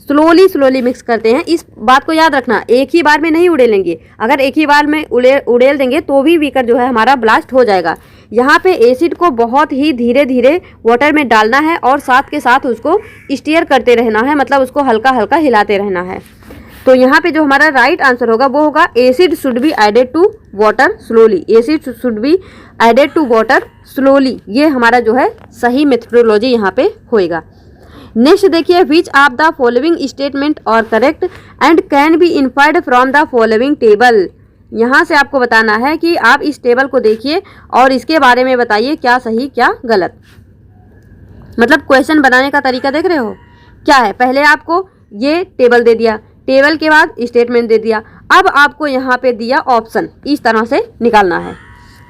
स्लोली मिक्स करते हैं। इस बात को याद रखना, एक ही बार में नहीं उड़ेलेंगे। अगर एक ही बार में उड़ेल देंगे तो भी बीकर जो है हमारा ब्लास्ट हो जाएगा। यहाँ पे एसिड को बहुत ही धीरे धीरे वाटर में डालना है और साथ के साथ उसको स्टीयर करते रहना है, मतलब उसको हल्का हल्का हिलाते रहना है। तो यहाँ पे जो हमारा राइट आंसर होगा वो होगा acid should be added to water slowly, acid should be added to water slowly. ये हमारा जो है सही मेथोडोलॉजी यहाँ पे होएगा। नेक्स्ट देखिए, which of the following statement are correct and can be inferred from the following table. यहाँ से आपको बताना है कि आप इस टेबल को देखिए और इसके बारे में बताइए क्या सही क्या गलत। मतलब क्वेश्चन बनाने का तरीका देख रहे हो क्या है, पहले आपको ये टेबल दे दिया, टेबल के बाद स्टेटमेंट दे दिया, अब आपको यहाँ पे दिया ऑप्शन, इस तरह से निकालना है।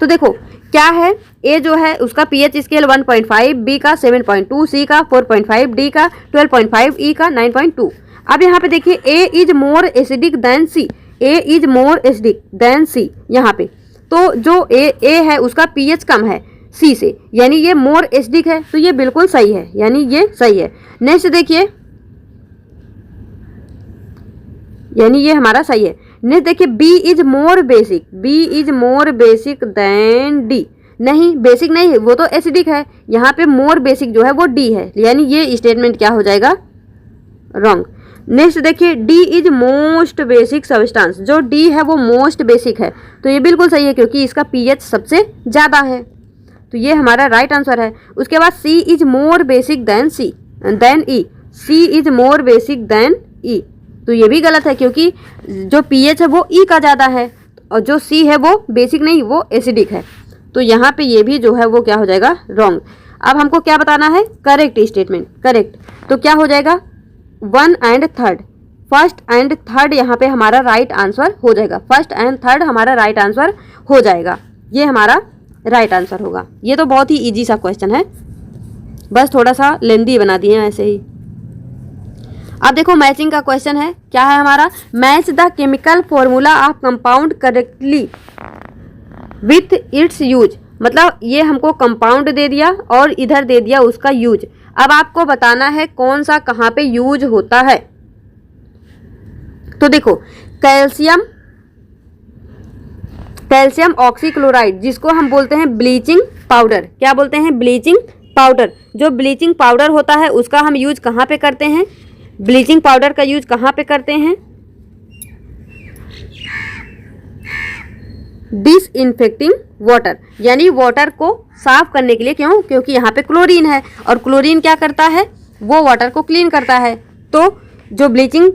तो देखो क्या है, ए जो है उसका पीएच स्केल 1.5, बी का 7.2, सी का 4.5, डी का 12.5, ई का 9.2। अब यहाँ पे देखिए A is more acidic than C, A is more acidic than C. यहाँ पे तो जो ए है उसका पीएच कम है सी से, यानी ये मोर एसिडिक है, तो ये बिल्कुल सही है, यानी ये सही है। नेक्स्ट देखिए, यानी ये हमारा सही है। नेक्स्ट देखिए, B is more basic, B is more basic than D. नहीं, बेसिक नहीं, वो तो एसिडिक है। यहाँ पे मोर बेसिक जो है वो डी है, यानी ये स्टेटमेंट क्या हो जाएगा, रॉन्ग। नेक्स्ट देखिए, D is most basic substance, जो डी है वो मोस्ट बेसिक है, तो ये बिल्कुल सही है क्योंकि इसका पीएच सबसे ज़्यादा है, तो ये हमारा राइट आंसर है। उसके बाद C is more basic than E, C is more basic than E, तो ये भी गलत है क्योंकि जो पीएच है वो ई का ज़्यादा है और जो सी है वो बेसिक नहीं, वो एसिडिक है, तो यहाँ पे ये भी जो है वो क्या हो जाएगा, रॉन्ग। अब हमको क्या बताना है, करेक्ट स्टेटमेंट, करेक्ट, तो क्या हो जाएगा 1 एंड 3, फर्स्ट एंड थर्ड यहाँ पे हमारा राइट आंसर हो जाएगा, फर्स्ट एंड थर्ड हमारा राइट आंसर हो जाएगा, ये हमारा राइट आंसर होगा। ये तो बहुत ही इजी सा क्वेश्चन है, बस थोड़ा सा लेंदी बना दिए हैं ऐसे ही। अब देखो मैचिंग का क्वेश्चन है, क्या है हमारा, match the chemical formula of compound correctly with its use, मतलब ये हमको कंपाउंड दे दिया और इधर दे दिया उसका यूज। अब आपको बताना है कौन सा कहाँ पे यूज होता है। तो देखो कैल्शियम ऑक्सीक्लोराइड, जिसको हम बोलते हैं ब्लीचिंग पाउडर, क्या बोलते हैं, ब्लीचिंग पाउडर। जो ब्लीचिंग पाउडर होता है उसका हम यूज कहाँ पे करते हैं, ब्लीचिंग पाउडर का यूज कहाँ पे करते हैं, डिसइंफेक्टिंग वाटर, यानी वाटर को साफ करने के लिए। क्यों, क्योंकि यहाँ पे क्लोरीन है और क्लोरीन क्या करता है, वो वाटर को क्लीन करता है, तो जो ब्लीचिंग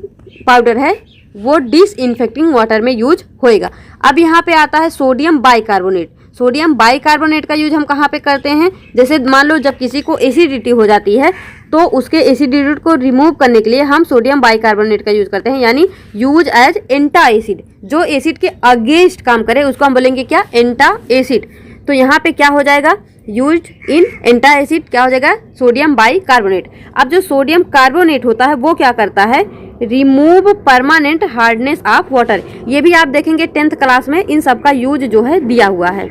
पाउडर है वो डिसइंफेक्टिंग वाटर में यूज होएगा। अब यहाँ पे आता है सोडियम बाइकार्बोनेट, सोडियम बाइकार्बोनेट का यूज हम कहाँ पे करते हैं, जैसे मान लो जब किसी को एसिडिटी हो जाती है तो उसके एसिडिटी को रिमूव करने के लिए हम सोडियम बाइकार्बोनेट का यूज करते हैं, यानी यूज एज एंटा एसिड, जो एसिड के अगेंस्ट काम करे उसको हम बोलेंगे क्या, एंटा एसिड। तो यहाँ पे क्या हो जाएगा, यूज्ड इन एंटा एसिड, क्या हो जाएगा, सोडियम बाइकार्बोनेट। अब जो सोडियम कार्बोनेट होता है वो क्या करता है, remove permanent hardness of water. ये भी आप देखेंगे 10th क्लास में इन सब का यूज जो है दिया हुआ है।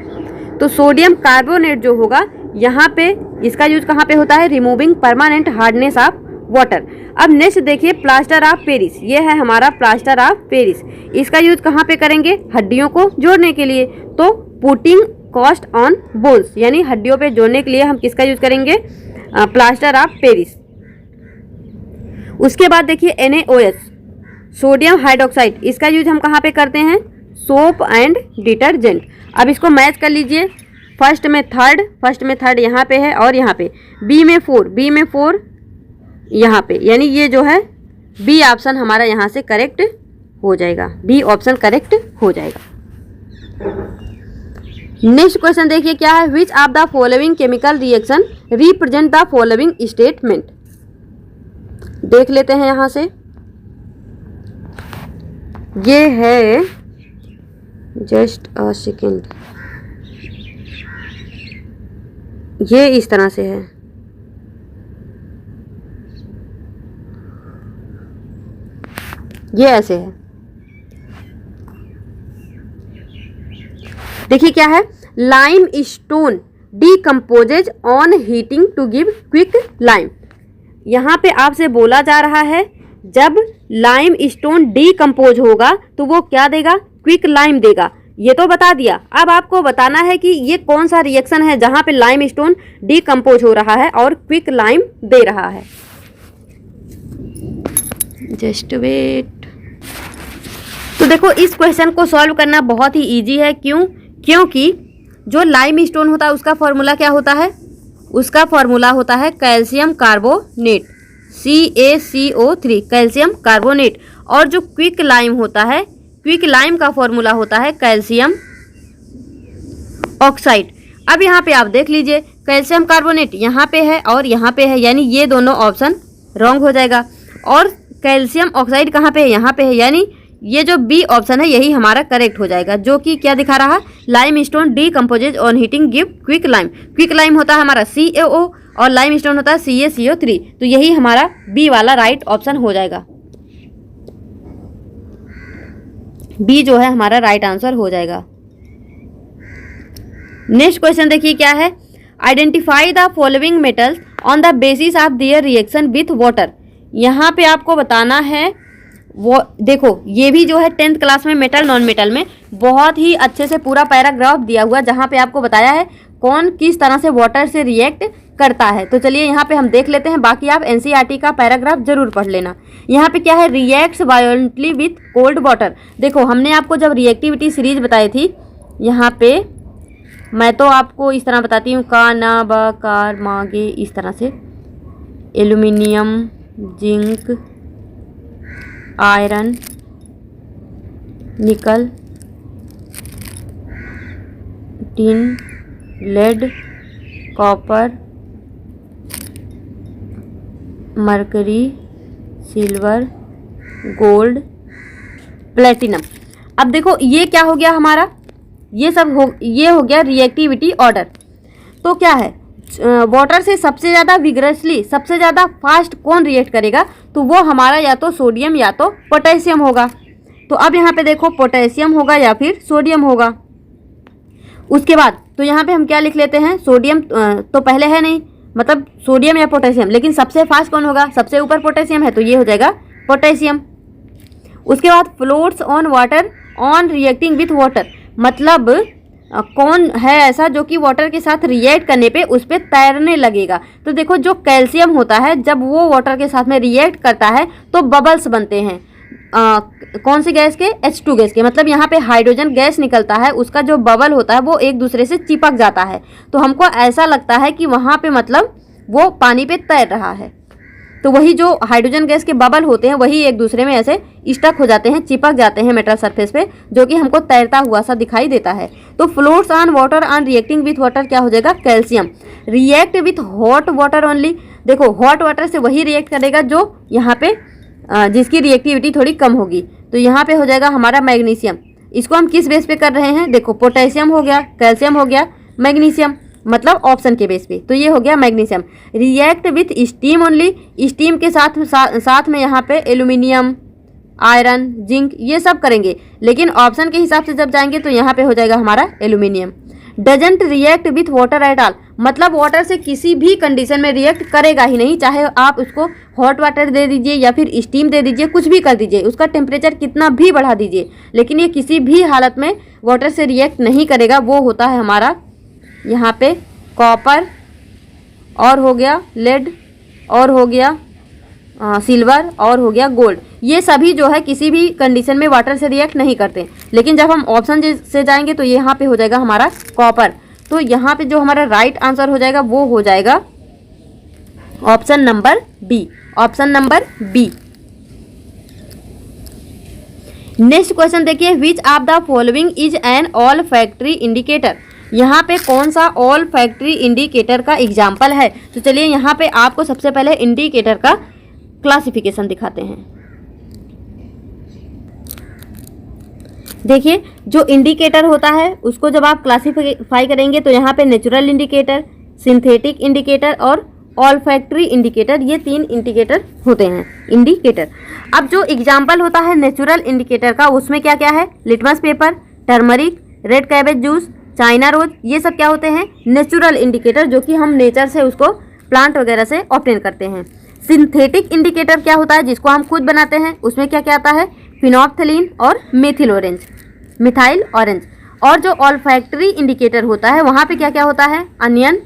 तो सोडियम कार्बोनेट जो होगा यहाँ पे इसका यूज कहाँ पे होता है, removing permanent hardness of water. अब नेक्स्ट देखिए प्लास्टर ऑफ पेरिस, ये है हमारा प्लास्टर ऑफ पेरिस, इसका यूज कहाँ पे करेंगे, हड्डियों को जोड़ने के लिए। तो पुटिंग कॉस्ट ऑन बोन्स, यानी हड्डियों पे जोड़ने के लिए हम किसका यूज करेंगे, प्लास्टर ऑफ पेरिस। उसके बाद देखिए NaOH, सोडियम हाइड्रोक्साइड, इसका यूज हम कहाँ पे करते हैं, सोप एंड डिटर्जेंट। अब इसको मैच कर लीजिए, फर्स्ट में थर्ड यहाँ पे है और यहाँ पे बी में फोर यहाँ पे, यानी ये जो है बी ऑप्शन हमारा यहाँ से करेक्ट हो जाएगा, बी ऑप्शन करेक्ट हो जाएगा। नेक्स्ट क्वेश्चन देखिए क्या है, which of the following chemical reaction represent the following statement. देख लेते हैं यहाँ से, ये है, जस्ट अ सेकेंड, ये इस तरह से है, ये ऐसे है। देखिए क्या है, limestone decomposes on heating to give quicklime. यहाँ पे आपसे बोला जा रहा है जब लाइम स्टोन डीकम्पोज होगा तो वो क्या देगा, क्विक लाइम देगा, ये तो बता दिया। अब आपको बताना है कि ये कौन सा रिएक्शन है जहाँ पे लाइम स्टोन डीकम्पोज हो रहा है और क्विक लाइम दे रहा है। Just wait. तो देखो इस क्वेश्चन को सॉल्व करना बहुत ही इजी है, क्यों, क्योंकि जो लाइम स्टोन होता है उसका फॉर्मूला क्या होता है, उसका फॉर्मूला होता है calcium carbonate, CaCO3, calcium carbonate. और जो क्विक लाइम होता है, क्विक लाइम का फॉर्मूला होता है कैल्शियम ऑक्साइड। अब यहाँ पे आप देख लीजिए कैल्शियम कार्बोनेट यहाँ पे है और यहाँ पे है, यानी ये दोनों ऑप्शन रॉन्ग हो जाएगा। और कैल्शियम ऑक्साइड कहाँ पे है, यहाँ पे है, यानी ये जो बी ऑप्शन है यही हमारा करेक्ट हो जाएगा, जो कि क्या दिखा रहा है, limestone decomposes on heating give quick lime. Quick lime होता है हमारा CaO और लाइम स्टोन होता है CaCO3, तो यही हमारा बी वाला राइट ऑप्शन हो जाएगा, बी जो है हमारा राइट आंसर हो जाएगा। नेक्स्ट क्वेश्चन देखिए क्या है, identify the following metals on the basis of their reaction with water. यहाँ पे आपको बताना है, वो देखो ये भी जो है 10th क्लास में मेटल नॉन मेटल में बहुत ही अच्छे से पूरा पैराग्राफ दिया हुआ, जहाँ पे आपको बताया है कौन किस तरह से वाटर से रिएक्ट करता है। तो चलिए यहाँ पे हम देख लेते हैं, बाकी आप एनसीईआरटी का पैराग्राफ जरूर पढ़ लेना। यहाँ पे क्या है, reacts violently with cold water. देखो हमने आपको जब रिएक्टिविटी सीरीज बताई थी, यहाँ पे मैं तो आपको इस तरह बताती हूँ, का ना ब कार मागे, इस तरह से aluminium, zinc, iron, nickel, tin, lead, copper, mercury, silver, gold, platinum. अब देखो ये क्या हो गया हमारा, ये हो गया रिएक्टिविटी ऑर्डर। तो क्या है, वाटर से सबसे ज़्यादा विग्रसली, सबसे ज़्यादा फास्ट कौन रिएक्ट करेगा, तो वो हमारा या तो सोडियम या तो पोटेशियम होगा। तो अब यहाँ पे देखो पोटेशियम होगा या फिर सोडियम होगा। उसके बाद तो यहाँ पे हम क्या लिख लेते हैं, सोडियम तो पहले है नहीं, मतलब सोडियम या पोटेशियम, लेकिन सबसे फास्ट कौन होगा, सबसे ऊपर पोटेशियम है, तो ये हो जाएगा पोटेशियम। उसके बाद floats on water on reacting with water, मतलब कौन है ऐसा जो कि वाटर के साथ रिएक्ट करने पे उस पर तैरने लगेगा। तो देखो जो कैल्शियम होता है, जब वो वाटर के साथ में रिएक्ट करता है तो बबल्स बनते हैं। कौन सी गैस के, H2 गैस के, मतलब यहाँ पे हाइड्रोजन गैस निकलता है, उसका जो बबल होता है वो एक दूसरे से चिपक जाता है। तो हमको ऐसा लगता है कि वहाँ पे मतलब वो पानी पे तैर रहा है। तो वही जो हाइड्रोजन गैस के बबल होते हैं वही एक दूसरे में ऐसे स्टक हो जाते हैं, चिपक जाते हैं मेटल सरफेस पे, जो कि हमको तैरता हुआ सा दिखाई देता है। तो floats on water on reacting with water क्या हो जाएगा, calcium. React with hot water only, देखो हॉट वाटर से वही रिएक्ट करेगा जो यहाँ पे जिसकी रिएक्टिविटी थोड़ी कम होगी। तो यहाँ पे हो जाएगा हमारा मैग्नीशियम। इसको हम किस बेस पे कर रहे हैं, देखो पोटेशियम हो गया, कैल्शियम हो गया, मैग्नीशियम, मतलब ऑप्शन के बेस पे, तो ये हो गया magnesium. React with steam only, steam के साथ में यहाँ पे एल्यूमिनियम, आयरन, जिंक ये सब करेंगे, लेकिन ऑप्शन के हिसाब से जब जाएंगे तो यहाँ पे हो जाएगा हमारा aluminium. Doesn't react with water at all, मतलब वाटर से किसी भी कंडीशन में रिएक्ट करेगा ही नहीं, चाहे आप उसको हॉट वाटर दे दीजिए या फिर स्टीम दे दीजिए, कुछ भी कर दीजिए, उसका टेम्परेचर कितना भी बढ़ा दीजिए, लेकिन ये किसी भी हालत में वाटर से रिएक्ट नहीं करेगा। वो होता है हमारा यहाँ पे कॉपर, और हो गया लेड, और हो गया सिल्वर, और हो गया गोल्ड। ये सभी जो है किसी भी कंडीशन में वाटर से रिएक्ट नहीं करते, लेकिन जब हम ऑप्शन से जाएंगे तो यहाँ पे हो जाएगा हमारा कॉपर। तो यहाँ पे जो हमारा राइट आंसर हो जाएगा वो हो जाएगा option number B, option number B. Next question देखिए, which of the following is an olfactory indicator. यहाँ पे कौन सा ऑल फैक्ट्री इंडिकेटर का एग्जाम्पल है। तो चलिए यहाँ पे आपको सबसे पहले इंडिकेटर का क्लासिफिकेशन दिखाते हैं। देखिए जो इंडिकेटर होता है उसको जब आप क्लासिफाई करेंगे तो यहाँ पे नेचुरल इंडिकेटर, सिंथेटिक इंडिकेटर और ऑल फैक्ट्री इंडिकेटर, ये 3 इंडिकेटर होते हैं इंडिकेटर। अब जो एग्जाम्पल होता है नेचुरल इंडिकेटर का, उसमें क्या क्या है, litmus paper, turmeric, red cabbage juice, China rose, ये सब क्या होते हैं, नेचुरल इंडिकेटर, जो कि हम नेचर से उसको प्लांट वगैरह से ऑब्टेन करते हैं। सिंथेटिक इंडिकेटर क्या होता है, जिसको हम खुद बनाते हैं, उसमें क्या क्या आता है, फिनोप्थलीन और मिथिल ऑरेंज। और जो ऑल्फैक्टरी इंडिकेटर होता है वहाँ पे क्या क्या होता है, अनियन,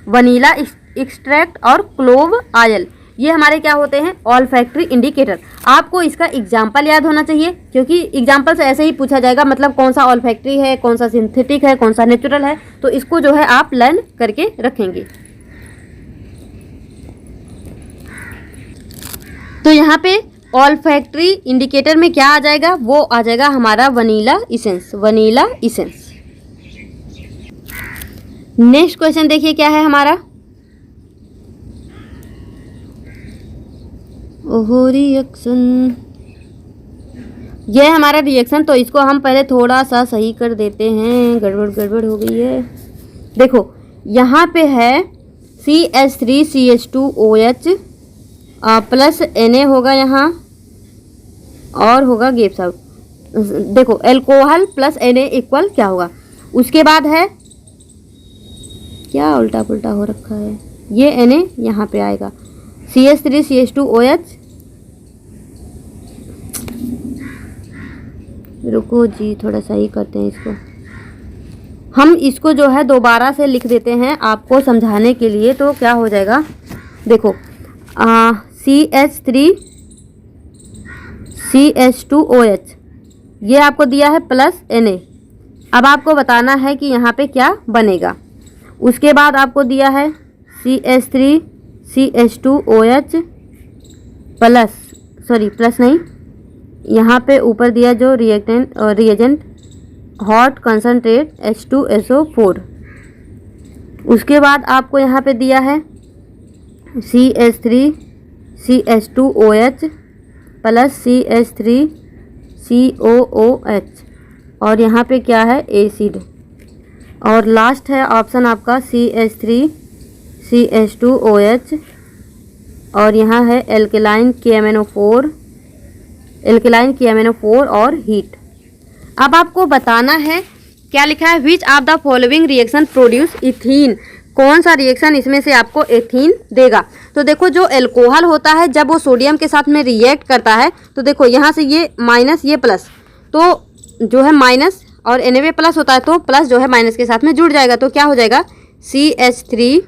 वनीला एक्सट्रैक्ट और क्लोव ऑयल, ये हमारे क्या होते हैं, ऑल्फैक्टरी इंडिकेटर। आपको इसका एग्जाम्पल याद होना चाहिए, क्योंकि एग्जाम्पल से ऐसे ही पूछा जाएगा, मतलब कौन सा ऑल्फैक्टरी है, कौन सा सिंथेटिक है, कौन सा नेचुरल है, तो इसको जो है आप लर्न करके रखेंगे। तो यहाँ पे ऑल्फैक्टरी इंडिकेटर में क्या आ जाएगा, वो आ जाएगा हमारा वनीला इसेंस। नेक्स्ट क्वेश्चन देखिए क्या है हमारा, ओहो रिएक्शन, ये है हमारा रिएक्शन। तो इसको हम पहले थोड़ा सा सही कर देते हैं, गड़बड़ हो गई है। देखो यहाँ पे है CH3CH2OH प्लस Na होगा यहाँ, और होगा गेप्स आउट। देखो एल्कोहल प्लस Na इक्वल क्या होगा, उसके बाद है क्या उल्टा पुल्टा हो रखा है, ये Na यहाँ पे आएगा, CH3CH2OH, रुको जी थोड़ा सा ही करते हैं इसको, हम इसको जो है दोबारा से लिख देते हैं आपको समझाने के लिए। तो क्या हो जाएगा, देखो CH3 CH2OH ये आपको दिया है प्लस Na। अब आपको बताना है कि यहाँ पे क्या बनेगा। उसके बाद आपको दिया है CH3 CH2OH plus, sorry plus नहीं, यहाँ पे ऊपर दिया जो रिएजेंट हॉट कंसनट्रेट H2SO4। उसके बाद आपको यहाँ पे दिया है CH3 CH2OH plus CH3 COOH और यहाँ पे क्या है एसिड। और लास्ट है ऑप्शन आपका CH3 CH2OH और यहाँ है एल्केलाइन KMNO4 और हीट। अब आपको बताना है क्या लिखा है, which of the following reaction produce ethene, कौन सा रिएक्शन इसमें से आपको एथीन देगा। तो देखो जो एल्कोहल होता है जब वो सोडियम के साथ में रिएक्ट करता है तो देखो यहाँ से ये माइनस ये प्लस, तो जो है माइनस और Na प्लस होता है तो प्लस जो है माइनस के साथ में जुड़ जाएगा। तो क्या हो जाएगा CH3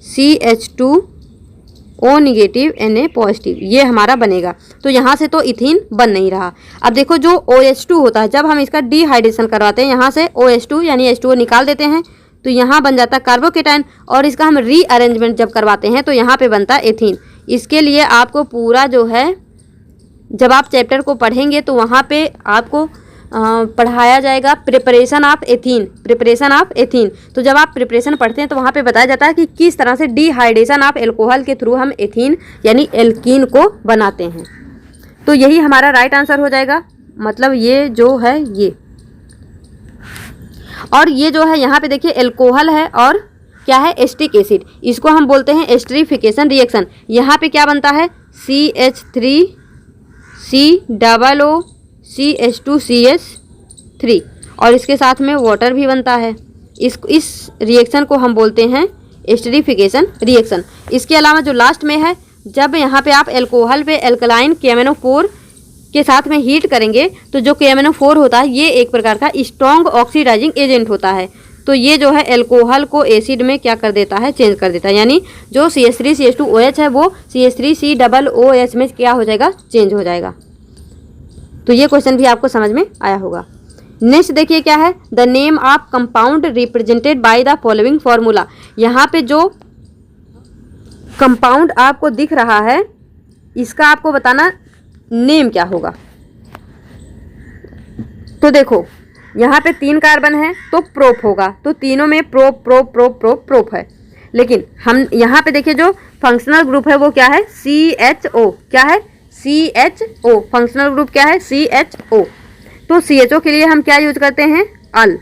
CH2O negative Na positive, ये हमारा बनेगा। तो यहाँ से तो इथीन बन नहीं रहा। अब देखो जो OH2 होता है जब हम इसका डिहाइड्रेशन करवाते हैं यहाँ से OH2 यानी H2O निकाल देते हैं तो यहाँ बन जाता है कार्बोकेटाइन और इसका हम रीअरेंजमेंट जब करवाते हैं तो यहाँ पे बनता है एथीन। इसके लिए आपको पूरा जो है जब आप चैप्टर को पढ़ेंगे तो वहाँ पे आपको पढ़ाया जाएगा प्रिपरेशन ऑफ एथीन। तो जब आप प्रिपरेशन पढ़ते हैं तो वहाँ पे बताया जाता है कि किस तरह से डिहाइड्रेशन ऑफ एल्कोहल के थ्रू हम एथीन यानी एल्कीन को बनाते हैं। तो यही हमारा राइट आंसर हो जाएगा, मतलब ये जो है ये। और ये जो है यहाँ पे देखिए एल्कोहल है और क्या है एस्टिक एसिड, इसको हम बोलते हैं एस्टरीफिकेशन रिएक्शन। यहाँ पे क्या बनता है CH3 COO CH2CH3 और इसके साथ में वाटर भी बनता है। इस रिएक्शन को हम बोलते हैं एस्टरीफिकेशन रिएक्शन। इसके अलावा जो लास्ट में है, जब यहाँ पे आप एल्कोहल पे एल्कलाइन KMNO4 के साथ में हीट करेंगे तो जो KMNO4 होता है ये एक प्रकार का स्ट्रॉन्ग ऑक्सीडाइजिंग एजेंट होता है। तो ये जो है एल्कोहल को एसिड में क्या कर देता है, चेंज कर देता है, यानी जो CH3 CH2OH है वो CH3 COOH में क्या हो जाएगा, चेंज हो जाएगा। तो ये क्वेश्चन भी आपको समझ में आया होगा। नेक्स्ट देखिए क्या है, the name of compound represented by the following formula. यहाँ पे जो कंपाउंड आपको दिख रहा है इसका आपको बताना नेम क्या होगा। तो देखो यहाँ पे 3 कार्बन है तो प्रोप होगा, तो तीनों में प्रोप है। लेकिन हम यहाँ पे देखिए जो फंक्शनल ग्रुप है वो क्या है CHO, क्या है CHO, फंक्शनल ग्रुप क्या है CHO। तो CHO के लिए हम क्या यूज करते हैं अल।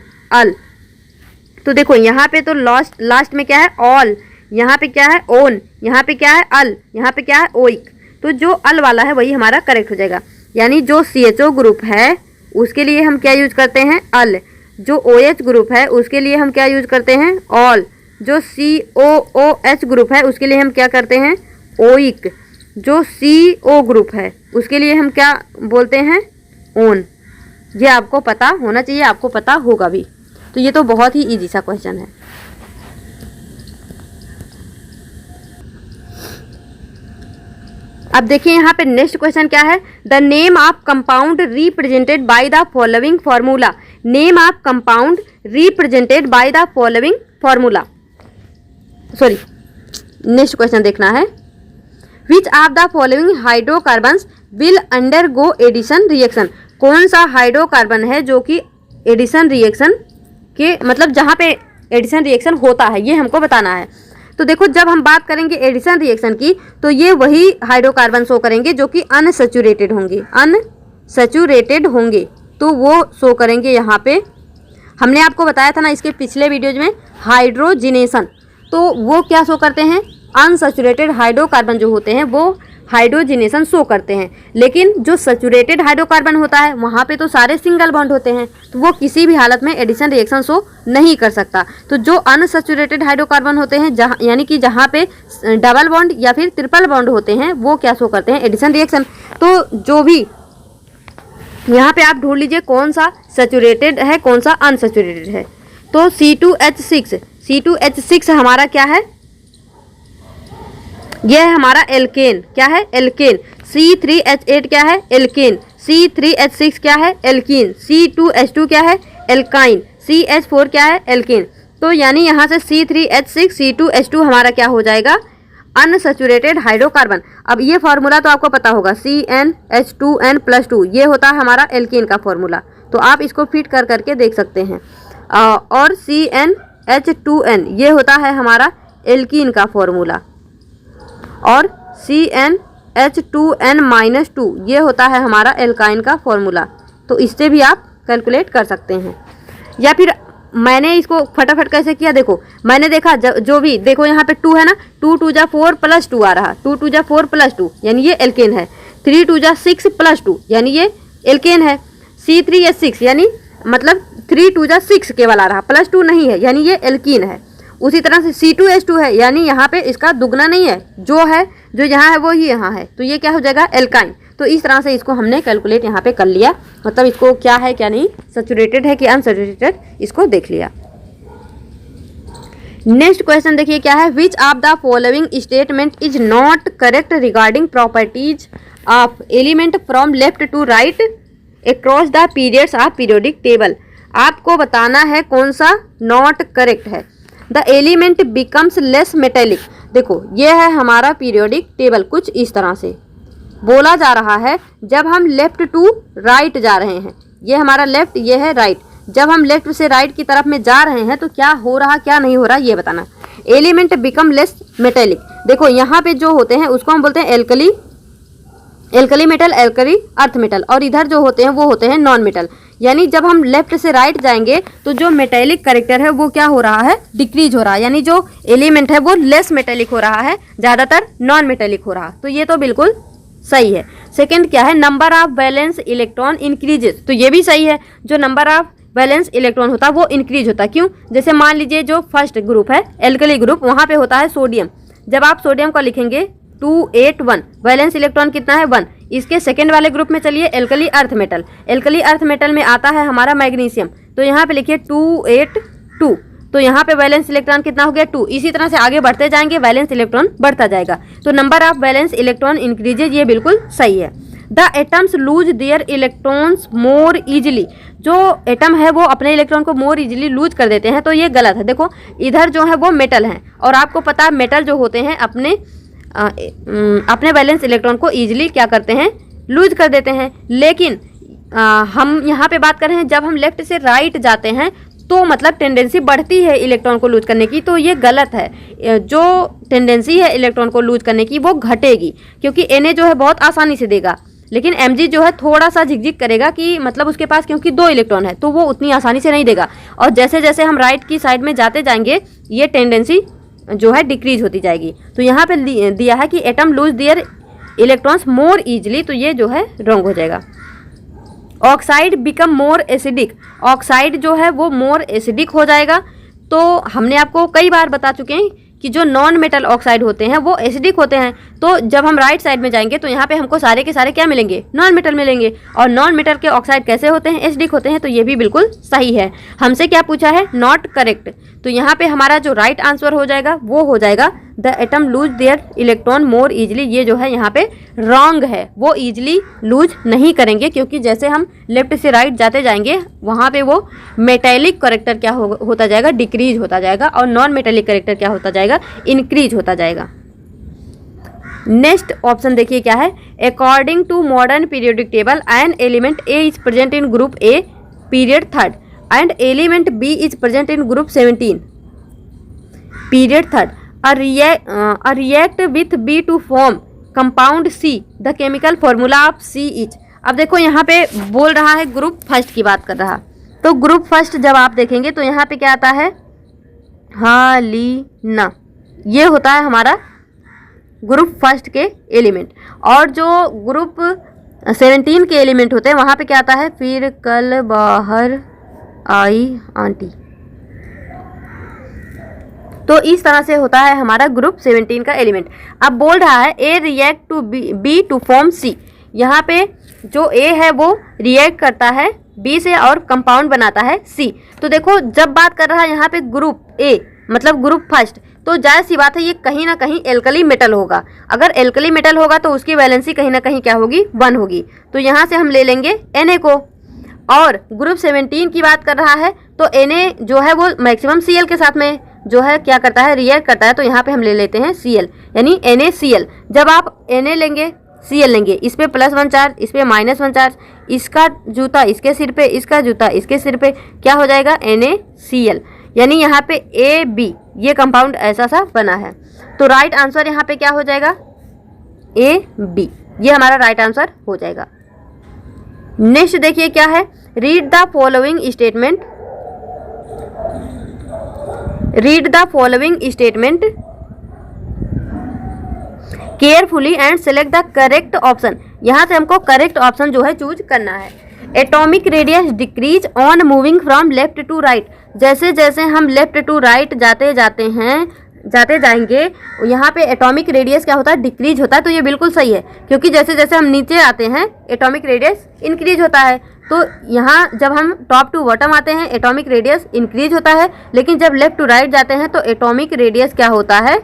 तो देखो यहाँ पे तो लास्ट में क्या है ऑल, यहाँ पे क्या है ओन, यहाँ पे क्या है अल, यहाँ पे क्या है ओइक। तो जो अल वाला है वही हमारा करेक्ट हो जाएगा, यानी जो CHO ग्रुप है उसके लिए हम क्या यूज करते हैं अल, जो OH ग्रुप है उसके लिए हम क्या यूज करते हैं ऑल, जो COOH ग्रुप है उसके लिए हम क्या करते हैं ओइक, जो CO ग्रुप है उसके लिए हम क्या बोलते हैं ओन। ये आपको पता होना चाहिए, आपको पता होगा भी। तो ये तो बहुत ही इजी सा क्वेश्चन है। अब देखिए यहाँ पे नेक्स्ट क्वेश्चन क्या है, the name of compound represented by the following formula. Name of compound represented by the following formula, sorry next question देखना है, which of the following hydrocarbons will undergo addition reaction. कौन सा hydrocarbon है जो कि addition reaction के मतलब जहाँ पे एडिशन रिएक्शन होता है ये हमको बताना है। तो देखो जब हम बात करेंगे एडिशन रिएक्शन की तो ये वही हाइड्रोकार्बन शो करेंगे जो कि अनसैचुरेटेड होंगे, तो वो शो करेंगे यहाँ पे। हमने आपको बताया था ना इसके पिछले वीडियोज में हाइड्रोजिनेशन, तो वो क्या शो करते हैं अनसैचुरेटेड हाइड्रोकार्बन जो होते हैं वो हाइड्रोजिनेशन शो करते हैं। लेकिन जो सैचुरेटेड हाइड्रोकार्बन होता है वहाँ पे तो सारे सिंगल बॉन्ड होते हैं, तो वो किसी भी हालत में एडिशन रिएक्शन शो नहीं कर सकता। तो जो अनसैचुरेटेड हाइड्रोकार्बन होते हैं जहाँ यानी कि जहाँ पे डबल बॉन्ड या फिर ट्रिपल बॉन्ड होते हैं वो क्या शो करते हैं एडिशन रिएक्शन। तो जो भी यहाँ पे आप ढूंढ लीजिए कौन सा सैचुरेटेड है कौन सा अनसैचुरेटेड है। तो C2H6 हमारा क्या है, यह है हमारा एल्केन, क्या है एल्केन। C3H8 क्या है एल्केन, C3H6 क्या है एल्कीन, C2H2 क्या है एल्काइन, CH4 क्या है एल्केन। तो यानी यहाँ से C3H6 C2H2 हमारा क्या हो जाएगा, अनसैचुरेटेड हाइड्रोकार्बन। अब ये फार्मूला तो आपको पता होगा, CnH2n+2 ये होता है हमारा एल्केन का फार्मूला, तो आप इसको फिट कर करके देख सकते हैं। और CnH2n ये होता है हमारा एल्कीन का फार्मूला, और CnH2n-2 ये होता है हमारा एल्काइन का फॉर्मूला। तो इससे भी आप कैलकुलेट कर सकते हैं। या फिर मैंने इसको फटाफट कैसे किया, देखो मैंने देखा जो भी देखो यहाँ पे 2 है ना, 2 2 जा 4 + 2 आ रहा, 2 2 जा 4 + 2 यानी ये एल्केन है, 3 2 जा 6 + 2 यानी ये एल्केन है, C3H6 यानी मतलब 3 2 जा 6 केवल आ रहा, +2 नहीं है यानी ये एल्कीन है। उसी तरह से C2H2 है यानी यहाँ पे इसका दुगना नहीं है, जो यहाँ है वो ही यहाँ है, तो ये क्या हो जाएगा एल्काइन। तो इस तरह से इसको हमने कैलकुलेट यहाँ पे कर लिया, मतलब इसको क्या है क्या नहीं, सैचुरेटेड है कि अनसैचुरेटेड, इसको देख लिया। नेक्स्ट क्वेश्चन देखिए क्या है, which of the following statement is not correct regarding properties of element from left to right across the periods of periodic table. आपको बताना है कौन सा नॉट करेक्ट है। The element becomes less metallic, देखो ये है हमारा पीरियोडिक टेबल, कुछ इस तरह से बोला जा रहा है। जब हम लेफ्ट टू राइट जा रहे हैं, ये हमारा लेफ्ट, ये है राइट, जब हम लेफ्ट से राइट की तरफ में जा रहे हैं तो क्या हो रहा क्या नहीं हो रहा ये बताना। एलिमेंट बिकम लेस मेटेलिक, देखो यहाँ पे जो होते हैं उसको हम बोलते हैं alkali metal, alkali earth metal, और इधर जो होते हैं वो होते हैं नॉन मेटल। यानी जब हम लेफ्ट से राइट जाएंगे तो जो मेटेलिक करेक्टर है वो क्या हो रहा है, डिक्रीज हो रहा है, यानी जो एलिमेंट है वो लेस मेटेलिक हो रहा है, ज़्यादातर नॉन मेटेलिक हो रहा। तो ये तो बिल्कुल सही है। सेकंड क्या है, number of valence electron increases, तो ये भी सही है, जो नंबर ऑफ वैलेंस इलेक्ट्रॉन होता है वो इंक्रीज होता है। क्यों, जैसे मान लीजिए जो फर्स्ट ग्रुप है एल्कली ग्रुप, वहाँ पे होता है सोडियम, जब आप सोडियम का लिखेंगे 281, वैलेंस इलेक्ट्रॉन कितना है 1। इसके सेकंड वाले ग्रुप में चलिए alkali earth metal, alkali earth metal में आता है हमारा मैग्नीशियम, तो यहाँ पे लिखिए 282, तो यहाँ पे वैलेंस इलेक्ट्रॉन कितना हो गया 2। इसी तरह से आगे बढ़ते जाएंगे वैलेंस इलेक्ट्रॉन बढ़ता जाएगा, तो number of valence electron increases, ये बिल्कुल सही है। The atoms lose their electrons more easily, जो एटम है वो अपने इलेक्ट्रॉन को मोर इजिली लूज कर देते हैं, तो ये गलत है। देखो इधर जो है वो मेटल है, और आपको पता है मेटल जो होते हैं अपने वैलेंस इलेक्ट्रॉन को ईजिली क्या करते हैं, लूज कर देते हैं। लेकिन हम यहाँ पे बात कर रहे हैं जब हम लेफ्ट से राइट जाते हैं तो मतलब टेंडेंसी बढ़ती है इलेक्ट्रॉन को लूज करने की, तो ये गलत है। जो टेंडेंसी है इलेक्ट्रॉन को लूज करने की वो घटेगी, क्योंकि Na जो है बहुत आसानी से देगा, लेकिन Mg जो है थोड़ा सा झिकझिक करेगा कि मतलब उसके पास क्योंकि 2 इलेक्ट्रॉन है तो वो उतनी आसानी से नहीं देगा। और जैसे जैसे हम राइट की साइड में जाते जाएंगे ये टेंडेंसी जो है डिक्रीज होती जाएगी। तो यहाँ पे दिया है कि atom lose their electrons more easily, तो ये जो है रॉन्ग हो जाएगा। Oxide become more acidic, oxide जो है वो मोर एसिडिक हो जाएगा। तो हमने आपको कई बार बता चुके हैं कि जो नॉन मेटल ऑक्साइड होते हैं वो एसिडिक होते हैं। तो जब हम राइट साइड में जाएंगे तो यहाँ पे हमको सारे के सारे क्या मिलेंगे, नॉन मेटल मिलेंगे, और नॉन मेटल के ऑक्साइड कैसे होते हैं, एसिडिक होते हैं। तो ये भी बिल्कुल सही है। हमसे क्या पूछा है, नॉट करेक्ट, तो यहाँ पे हमारा जो राइट आंसर हो जाएगा वो हो जाएगा the atom lose their electron more easily. ये जो है यहाँ पे रॉन्ग है, वो इजिली लूज नहीं करेंगे, क्योंकि जैसे हम लेफ्ट से राइट जाते जाएंगे वहाँ पे वो मेटेलिक करेक्टर क्या होता जाएगा, डिक्रीज होता जाएगा, और नॉन मेटेलिक करेक्टर क्या होता जाएगा, इंक्रीज होता जाएगा। नेक्स्ट ऑप्शन देखिए क्या है, according to modern periodic table an element A is present in group A period 3rd and element B is present in group 17 period 3rd. A react with B to form compound C. The chemical formula of C is. अब देखो यहाँ पे बोल रहा है group first की बात कर रहा, तो ग्रुप फर्स्ट जब आप देखेंगे तो यहाँ पे क्या आता है, हालिना, ये होता है हमारा ग्रुप फर्स्ट के एलिमेंट। और जो ग्रुप 17 के एलिमेंट होते हैं वहाँ पे क्या आता है, फिर कल बाहर आई आंटी। तो इस तरह से होता है हमारा ग्रुप 17 का एलिमेंट। अब बोल रहा है A react to B to form C, यहाँ पे जो ए है वो रिएक्ट करता है बी से और कंपाउंड बनाता है सी। तो देखो जब बात कर रहा है यहाँ पे ग्रुप ए मतलब ग्रुप फर्स्ट, तो जाहिर सी बात है ये कहीं ना कहीं एल्कली मेटल होगा। अगर एल्कली मेटल होगा तो उसकी वैलेंसी कहीं ना कहीं क्या होगी, 1 होगी। तो यहाँ से हम ले लेंगे Na को। और ग्रुप 17 की बात कर रहा है तो Na जो है वो मैक्सिमम Cl के साथ में जो है क्या करता है, रिएक्ट करता है। तो यहाँ पे हम ले लेते हैं Cl यानी NaCl। जब आप Na लेंगे Cl लेंगे, इस पे +1 चार्ज, इस पे -1 चार्ज, इसका जूता इसके सिर पे, इसका जूता इसके सिर पे, क्या हो जाएगा NaCl। यानी यहाँ पे AB ये कंपाउंड ऐसा सा बना है। तो राइट आंसर यहाँ पे क्या हो जाएगा, AB ये हमारा राइट आंसर हो जाएगा। नेक्स्ट देखिए क्या है, read the following statement, read the following statement carefully and select the correct option. यहाँ से हमको करेक्ट ऑप्शन जो है चूज करना है। Atomic radius decrease on moving from left to right. जैसे जैसे हम लेफ्ट टू राइट जाते जाएंगे यहाँ पे एटॉमिक रेडियस क्या होता है, डिक्रीज होता है। तो ये बिल्कुल सही है, क्योंकि जैसे जैसे हम नीचे आते हैं एटॉमिक रेडियस इंक्रीज होता है। तो यहाँ जब हम टॉप टू बॉटम आते हैं एटॉमिक रेडियस इंक्रीज होता है, लेकिन जब लेफ्ट टू राइट जाते हैं तो एटॉमिक रेडियस क्या होता है,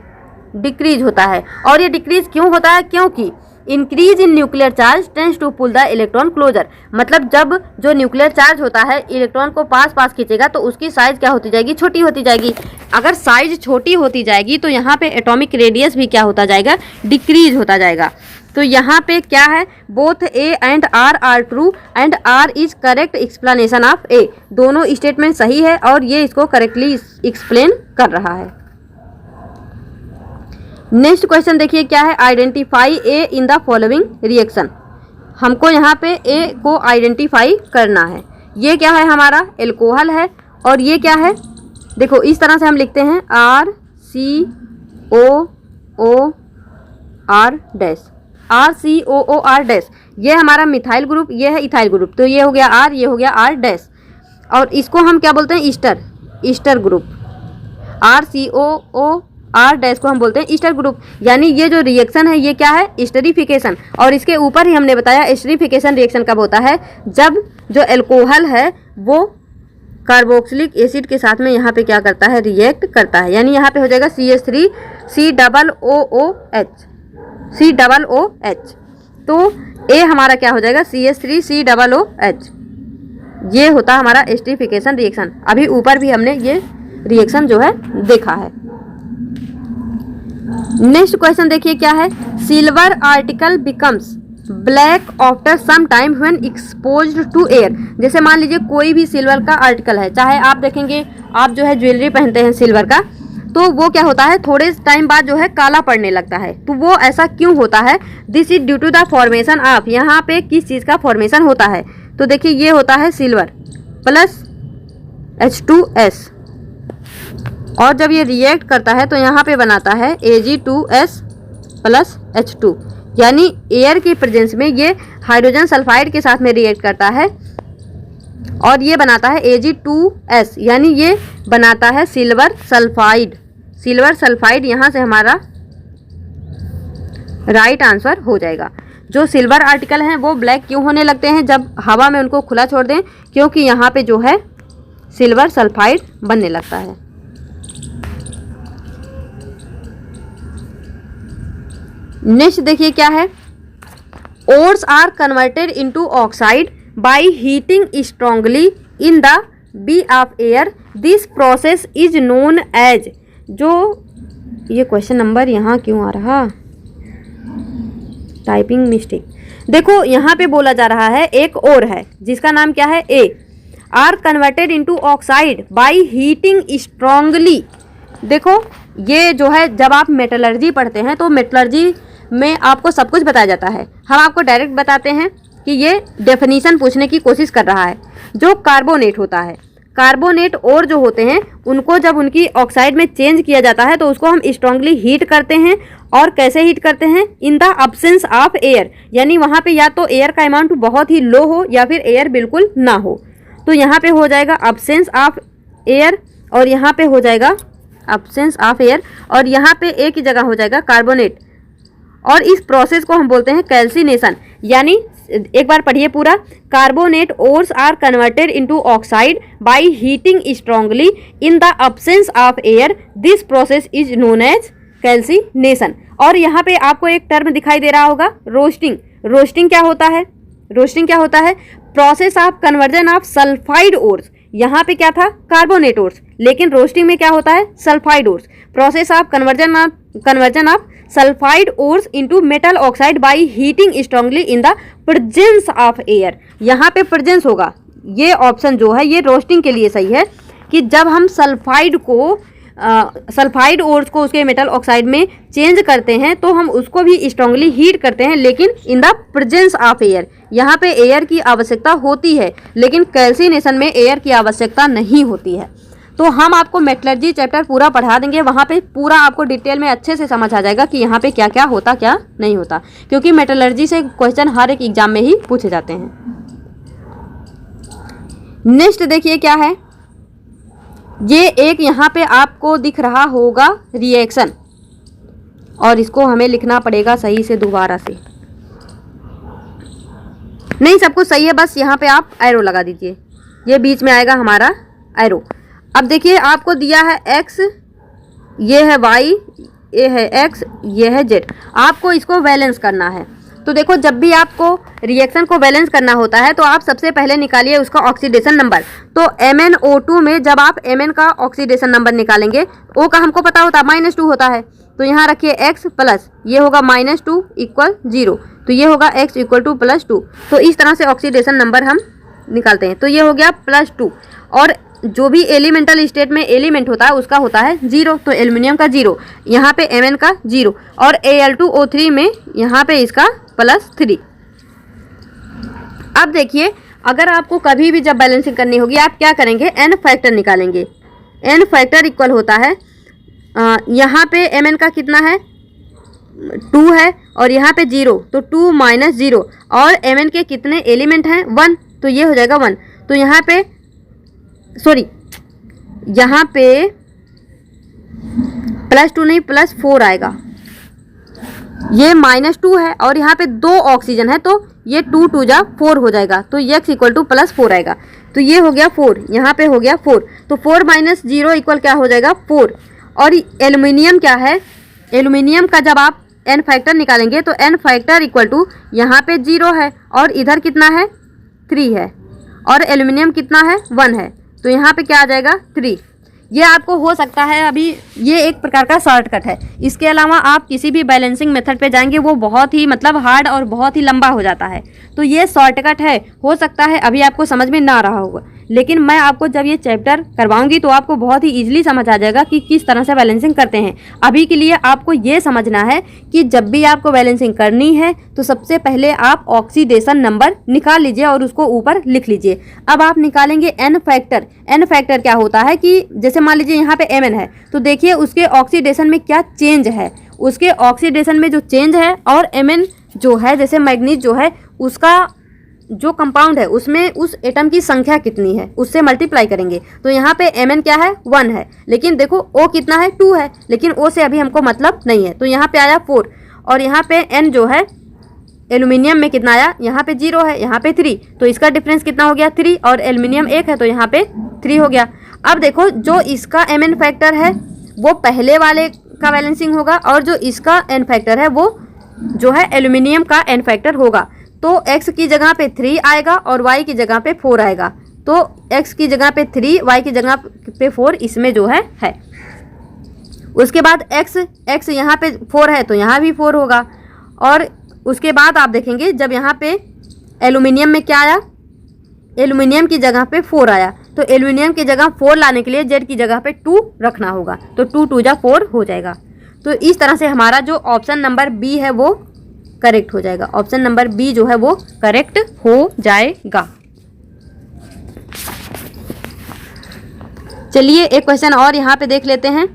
डिक्रीज होता है। और ये डिक्रीज क्यों होता है, क्योंकि increase in nuclear charge tends to pull the electron closer. मतलब जब जो न्यूक्लियर चार्ज होता है इलेक्ट्रॉन को पास खींचेगा तो उसकी साइज क्या होती जाएगी, छोटी होती जाएगी। अगर साइज छोटी होती जाएगी तो यहाँ पे एटॉमिक रेडियस भी क्या होता जाएगा, डिक्रीज होता जाएगा। तो यहाँ पे क्या है, both A and R are true and R is correct explanation of A. दोनों स्टेटमेंट सही है और ये इसको करेक्टली एक्सप्लेन कर रहा है। नेक्स्ट क्वेश्चन देखिए क्या है, identify A in the following reaction. हमको यहाँ पे ए को आइडेंटिफाई करना है। ये क्या है, हमारा एल्कोहल है। और ये क्या है, देखो इस तरह से हम लिखते हैं RCOOR'। ये हमारा मिथाइल ग्रुप, ये है इथाइल ग्रुप। तो ये हो गया R, ये हो गया R'। और इसको हम क्या बोलते हैं, ईस्टर ग्रुप। RCOOR' को हम बोलते हैं ईस्टर ग्रुप। यानी ये जो रिएक्शन है ये क्या है, एस्टरिफिकेशन। और इसके ऊपर ही हमने बताया एस्टरिफिकेशन रिएक्शन कब होता है, जब जो एल्कोहल है वो कार्बोक्सिलिक एसिड के साथ में यहाँ पे क्या करता है, रिएक्ट करता है। यानी यहाँ पे हो जाएगा CH3COOH। तो ए हमारा क्या हो जाएगा, CH3COOH। ये होता है हमारा एस्टरिफिकेशन रिएक्शन। अभी ऊपर भी हमने ये रिएक्शन जो है देखा है। नेक्स्ट क्वेश्चन देखिए क्या है, silver article becomes black after some time when exposed to air. जैसे मान लीजिए कोई भी सिल्वर का आर्टिकल है, चाहे आप देखेंगे आप जो है ज्वेलरी पहनते हैं सिल्वर का, तो वो क्या होता है, थोड़े टाइम बाद जो है काला पड़ने लगता है। तो वो ऐसा क्यों होता है, this is due to the formation of, यहाँ पे किस चीज़ का फॉर्मेशन होता है। तो देखिए ये होता है सिल्वर प्लस H2S। और जब ये रिएक्ट करता है तो यहाँ पे बनाता है Ag2S प्लस H2। यानी एयर की प्रेजेंस में ये हाइड्रोजन सल्फाइड के साथ में रिएक्ट करता है और ये बनाता है Ag2S। यानी ये बनाता है सिल्वर सल्फाइड। यहाँ से हमारा राइट आंसर हो जाएगा। जो सिल्वर आर्टिकल हैं वो ब्लैक क्यों होने लगते हैं जब हवा में उनको खुला छोड़ दें, क्योंकि यहाँ पे जो है सिल्वर सल्फाइड बनने लगता है। नेक्स्ट देखिए क्या है, ores are converted into oxide by heating strongly in the B of air. This process is known as, जो ये क्वेश्चन नंबर यहाँ क्यों आ रहा, टाइपिंग मिस्टेक। देखो यहाँ पे बोला जा रहा है एक और है जिसका नाम क्या है, A R converted into oxide by heating strongly. देखो ये जो है जब आप मेटलर्जी पढ़ते हैं तो मेटलर्जी में आपको सब कुछ बताया जाता है। हम आपको डायरेक्ट बताते हैं कि ये डेफिनीशन पूछने की कोशिश कर रहा है। जो कार्बोनेट होता है, कार्बोनेट और जो होते हैं उनको जब उनकी ऑक्साइड में चेंज किया जाता है तो उसको हम स्ट्रांगली हीट करते हैं। और कैसे हीट करते हैं, इन द अब्सेंस ऑफ एयर। यानी वहाँ पे या तो एयर का अमाउंट बहुत ही लो हो या फिर एयर बिल्कुल ना हो। तो यहाँ पे हो जाएगा अब्सेंस ऑफ एयर और यहाँ पे हो जाएगा अब्सेंस ऑफ एयर और यहाँ पे एक ही जगह हो जाएगा कार्बोनेट। और इस प्रोसेस को हम बोलते हैं कैल्सिनेशन। यानी एक बार पढ़िए पूरा। Carbonate ores are converted into oxide by heating strongly in the absence of air, this process is known as calcination. और यहाँ पे आपको एक टर्म दिखाई दे रहा होगा, रोस्टिंग। रोस्टिंग क्या होता है? रोस्टिंग क्या होता है? Process of conversion of sulphide ores. यहाँ पे क्या था? कार्बोनेट ओर्स, लेकिन रोस्टिंग में क्या होता है? Sulphide ores. Process of conversion of sulphide ores into metal oxide by heating strongly in the presence of air. यहाँ पे प्रेजेंस होगा, ये ऑप्शन जो है ये रोस्टिंग के लिए सही है कि जब हम सल्फाइड ओर्स को उसके मेटल ऑक्साइड में चेंज करते हैं तो हम उसको भी स्ट्रांगली हीट करते हैं, लेकिन in the presence of air. यहाँ पे एयर की आवश्यकता होती है, लेकिन कैल्सिनेशन में एयर की आवश्यकता नहीं होती है। तो हम आपको मेटलर्जी चैप्टर पूरा पढ़ा देंगे, वहाँ पे पूरा आपको डिटेल में अच्छे से समझ आ जाएगा कि यहाँ पे क्या क्या होता क्या नहीं होता, क्योंकि मेटलर्जी से क्वेश्चन हर एक एग्जाम में ही पूछे जाते हैं। नेक्स्ट देखिए क्या है, ये एक यहाँ पे आपको दिख रहा होगा रिएक्शन, और इसको हमें लिखना पड़ेगा सही से दोबारा से। नहीं, सब कुछ सही है, बस यहाँ पे आप एरो लगा दीजिए, ये बीच में आएगा हमारा एरो। अब देखिए आपको दिया है x, ये है y, ये है x, ये है z। आपको इसको बैलेंस करना है। तो देखो, जब भी आपको रिएक्शन को बैलेंस करना होता है तो आप सबसे पहले निकालिए उसका ऑक्सीडेशन नंबर। तो MnO2 में जब आप Mn का ऑक्सीडेशन नंबर निकालेंगे, O का हमको पता होता है -2 होता है, तो यहाँ रखिए x प्लस, ये होगा -2 इक्वल 0, तो ये होगा x इक्वल टू +2। तो इस तरह से ऑक्सीडेशन नंबर हम निकालते हैं। तो ये हो गया +2, और जो भी एलिमेंटल स्टेट में एलिमेंट होता है उसका होता है 0, तो एल्युमिनियम का 0, यहाँ पे Mn का 0, और Al2O3 में यहाँ पे इसका +3। अब देखिए, अगर आपको कभी भी जब बैलेंसिंग करनी होगी आप क्या करेंगे? n फैक्टर निकालेंगे। n फैक्टर इक्वल होता है, यहाँ पे Mn का कितना है? 2 है, और यहाँ पे 0, तो 2 - 0, और Mn के कितने एलिमेंट हैं? 1, तो ये हो जाएगा 1। तो यहाँ पे यहाँ पे +2 नहीं +4 आएगा, ये -2 है, और यहाँ पे 2 ऑक्सीजन है, तो ये 2 2 जा 4 हो जाएगा, तो x इक्वल टू +4 आएगा। तो ये हो गया 4, यहाँ पे हो गया 4, तो 4 - 0 इक्वल क्या हो जाएगा? 4। और एल्युमिनियम क्या है? एल्युमिनियम का जब आप n फैक्टर निकालेंगे तो n फैक्टर इक्वल टू यहाँ पे 0 है, और इधर कितना है? 3 है, और एल्युमिनियम कितना है? 1 है, तो यहाँ पे क्या आ जाएगा? 3। ये आपको हो सकता है, अभी ये एक प्रकार का शॉर्टकट है। इसके अलावा आप किसी भी बैलेंसिंग मेथड पे जाएंगे वो बहुत ही मतलब हार्ड और बहुत ही लंबा हो जाता है, तो ये शॉर्टकट है। हो सकता है अभी आपको समझ में ना रहा होगा, लेकिन मैं आपको जब ये चैप्टर करवाऊंगी तो आपको बहुत ही ईजिली समझ आ जाएगा कि किस तरह से बैलेंसिंग करते हैं। अभी के लिए आपको ये समझना है कि जब भी आपको बैलेंसिंग करनी है तो सबसे पहले आप ऑक्सीडेशन नंबर निकाल लीजिए और उसको ऊपर लिख लीजिए। अब आप निकालेंगे n फैक्टर। n फैक्टर क्या होता है कि जैसे मान लीजिए यहाँ पे Mn है, तो देखिए उसके ऑक्सीडेशन में क्या चेंज है, उसके ऑक्सीडेशन में जो चेंज है, और Mn जो है जैसे मैग्नीज जो है उसका जो कंपाउंड है उसमें उस एटम की संख्या कितनी है उससे मल्टीप्लाई करेंगे। तो यहाँ पे Mn क्या है? 1 है, लेकिन देखो O कितना है? 2 है, लेकिन O से अभी हमको मतलब नहीं है, तो यहाँ पे आया 4, और यहाँ पे N जो है एल्युमिनियम में कितना आया? यहाँ पे 0 है, यहाँ पे 3, तो इसका डिफरेंस कितना हो गया? 3, और एल्युमिनियम 1 है तो यहाँ पे 3 हो गया। अब देखो, जो इसका Mn फैक्टर है वो पहले वाले का बैलेंसिंग होगा, और जो इसका N फैक्टर है वो जो है एल्युमिनियम का N फैक्टर होगा। तो x की जगह पे 3 आएगा और y की जगह पे 4 आएगा, तो x की जगह पे 3, y की जगह पे 4 इसमें जो है। उसके बाद x यहाँ पे 4 है तो यहाँ भी 4 होगा, और उसके बाद आप देखेंगे जब यहाँ पे एल्युमिनियम में क्या आया? एल्युमिनियम की जगह पे 4 आया, तो एल्युमिनियम की जगह 4 लाने के लिए z की जगह पे 2 रखना होगा, तो 2 2 जा 4 हो जाएगा। तो इस तरह से हमारा जो ऑप्शन नंबर बी है वो करेक्ट हो जाएगा। ऑप्शन नंबर बी जो है वो करेक्ट हो जाएगा। चलिए एक क्वेश्चन और यहाँ पे देख लेते हैं।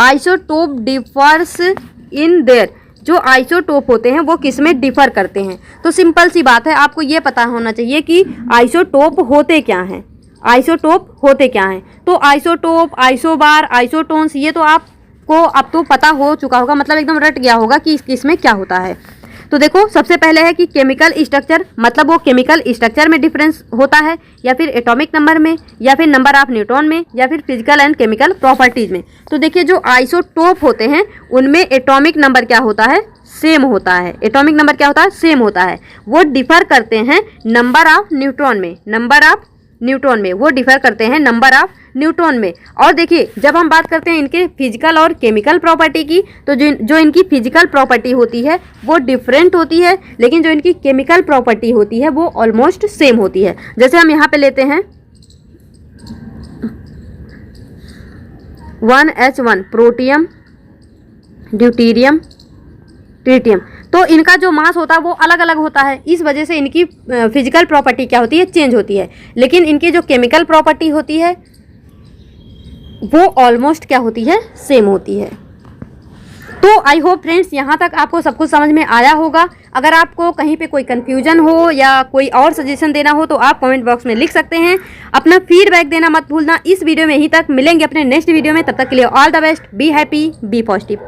आइसोटोप डिफर्स इन देयर, जो आइसोटोप होते हैं वो किस में डिफर करते हैं? तो सिंपल सी बात है, आपको ये पता होना चाहिए कि आइसोटोप होते क्या हैं। आइसोटोप होते क्या हैं? तो आइसोटोप, आइसोबार, आइसोटोन्स, ये तो आपको अब तो पता हो चुका होगा, मतलब एकदम रट गया होगा कि किस में क्या होता है। तो तो देखो सबसे पहले है कि केमिकल स्ट्रक्चर, मतलब वो केमिकल स्ट्रक्चर में डिफरेंस होता है, या फिर एटॉमिक नंबर में, या फिर नंबर ऑफ न्यूट्रॉन में, या फिर फिजिकल एंड केमिकल प्रॉपर्टीज में। तो देखिए जो आइसोटोप होते हैं उनमें एटॉमिक नंबर क्या होता है, सेम होता है। एटॉमिक नंबर क्या होता है, सेम होता है। वो डिफर करते हैं नंबर ऑफ न्यूट्रॉन में, नंबर ऑफ न्यूट्रॉन में, वो डिफर करते हैं नंबर ऑफ न्यूट्रॉन में। और देखिए जब हम बात करते हैं इनके फिजिकल और केमिकल प्रॉपर्टी की, तो जो इनकी फिजिकल प्रॉपर्टी होती है वो डिफरेंट होती है, लेकिन जो इनकी केमिकल प्रॉपर्टी होती है वो ऑलमोस्ट सेम होती है। जैसे हम यहाँ पे लेते हैं 1H1 प्रोटियम, ड्यूटीरियम, ट्रिटियम, तो इनका जो मास होता है वो अलग अलग होता है। इस वजह से इनकी फिजिकल प्रॉपर्टी क्या होती है, चेंज होती है, लेकिन इनकी जो केमिकल प्रॉपर्टी होती है वो ऑलमोस्ट क्या होती है, सेम होती है। तो आई होप फ्रेंड्स यहाँ तक आपको सब कुछ समझ में आया होगा। अगर आपको कहीं पे कोई कन्फ्यूजन हो या कोई और सजेशन देना हो तो आप कमेंट बॉक्स में लिख सकते हैं। अपना फीडबैक देना मत भूलना। इस वीडियो में यहीं तक, मिलेंगे अपने नेक्स्ट वीडियो में, तब तक के लिए all the best, be happy, be positive.